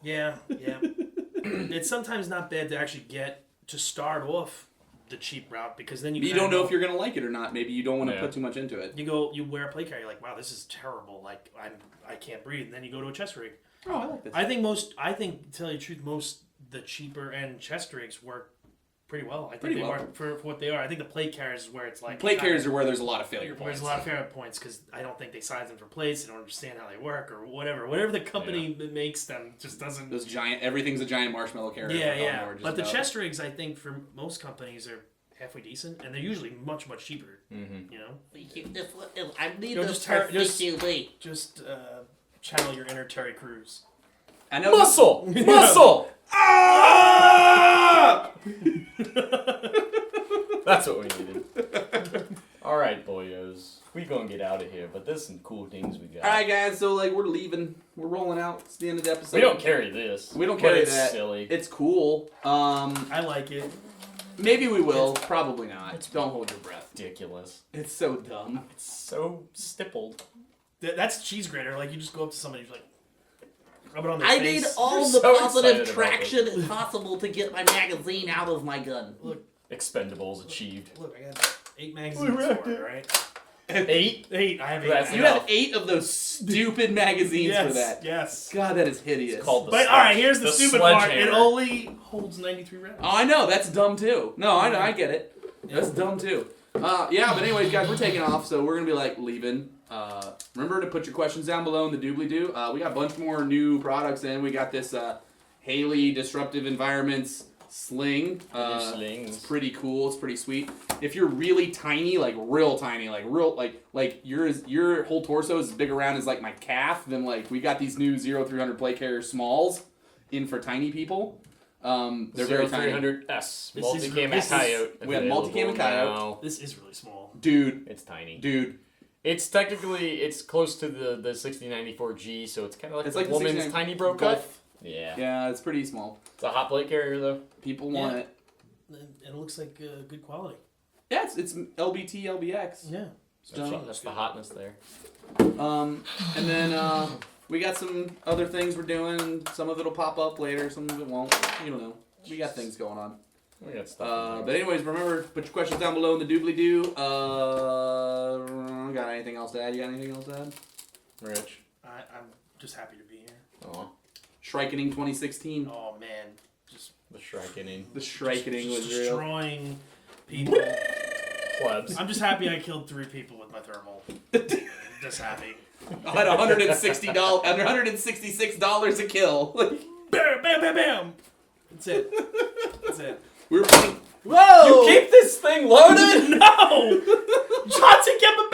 Yeah. It's sometimes not bad to actually get to start off the cheap route, because then you don't know if you're gonna like it or not. Maybe you don't want to put too much into it. You wear a plate carrier, you're like, wow, this is terrible. Like I can't breathe. And then you go to a chest rig. Oh, I like this. I think to tell you the truth, most the cheaper end chest rigs work pretty well. I think they work for what they are. I think the plate carriers is where it's like... Plate carriers are where there's a lot of failure points. There's a lot of failure points because I don't think they size them for plates. They don't understand how they work or whatever. Whatever the company that makes them just doesn't... Everything's a giant marshmarshlow carrier. Yeah. But the chest rigs, I think, for most companies are halfway decent, and they're usually much, much cheaper. Mm-hmm. You know? I need this for CQB. Just channel your inner Terry Crews. I know Muscle! Muscle! Ah! That's what we needed. All right, boyos. We gonna get out of here, but there's some cool things we got. All right, guys. So we're leaving. We're rolling out. It's the end of the episode. We don't carry this. We don't carry it's that. Silly. It's cool. I like it. Maybe we will. Probably not. Don't hold your breath. Ridiculous. It's so dumb. It's so stippled. That's cheese grater. Like, you just go up to somebody who's like, rub it on their I face. need all the positive traction as possible to get my magazine out of my gun. Look. Expendables achieved. Look, I got 8 magazines for it, right? 8? 8. I have 8. That's You have 8 of those stupid magazines for that. Yes. God, that is hideous. It's called But alright, here's the stupid part. It only holds 93 rounds. Oh, I know. That's dumb too. No, I know. I get it. That's dumb too. But anyways, guys, we're taking off, so we're gonna be leaving. Remember to put your questions down below in the doobly-doo. We got a bunch more new products in. We got this Haley Disruptive Environments sling. slings. It's pretty cool. It's pretty sweet. If you're really tiny, like real tiny, like your whole torso is as big around as like my calf, then like we got these new 0-300 plate carrier smalls in for tiny people. They're very tiny. 300S This is multicam and coyote. We have multicam and coyote. now. This is really small. Dude, It's tiny. dude. It's technically close to the 6094G, so it's kind of like It's the like the woman's 69 tiny bro cut. Golf. Yeah. Yeah, it's pretty small. It's a hot plate carrier though. People want Yeah. it. And it looks like good quality. Yeah, it's LBT, LBX. Yeah. That's the hotness there. And then we got some other things we're doing. Some of it'll pop up later, some of it won't. You don't know. We got things going on. We got stuff. But anyways, remember, put your questions down below in the doobly-doo. Got anything else to add? You got anything else to add? Rich. I'm just happy to be here. Aw. Shrikening 2016. Oh man, just The Shrikening. The Shrikening was real. destroying people. Plebs. I'm just happy I killed 3 people with my thermal. Just happy. I had $166 a kill. Bam, bam, bam, bam. That's it. That's it. We were playing. Whoa! You keep this thing loaded? No! Johnson kept it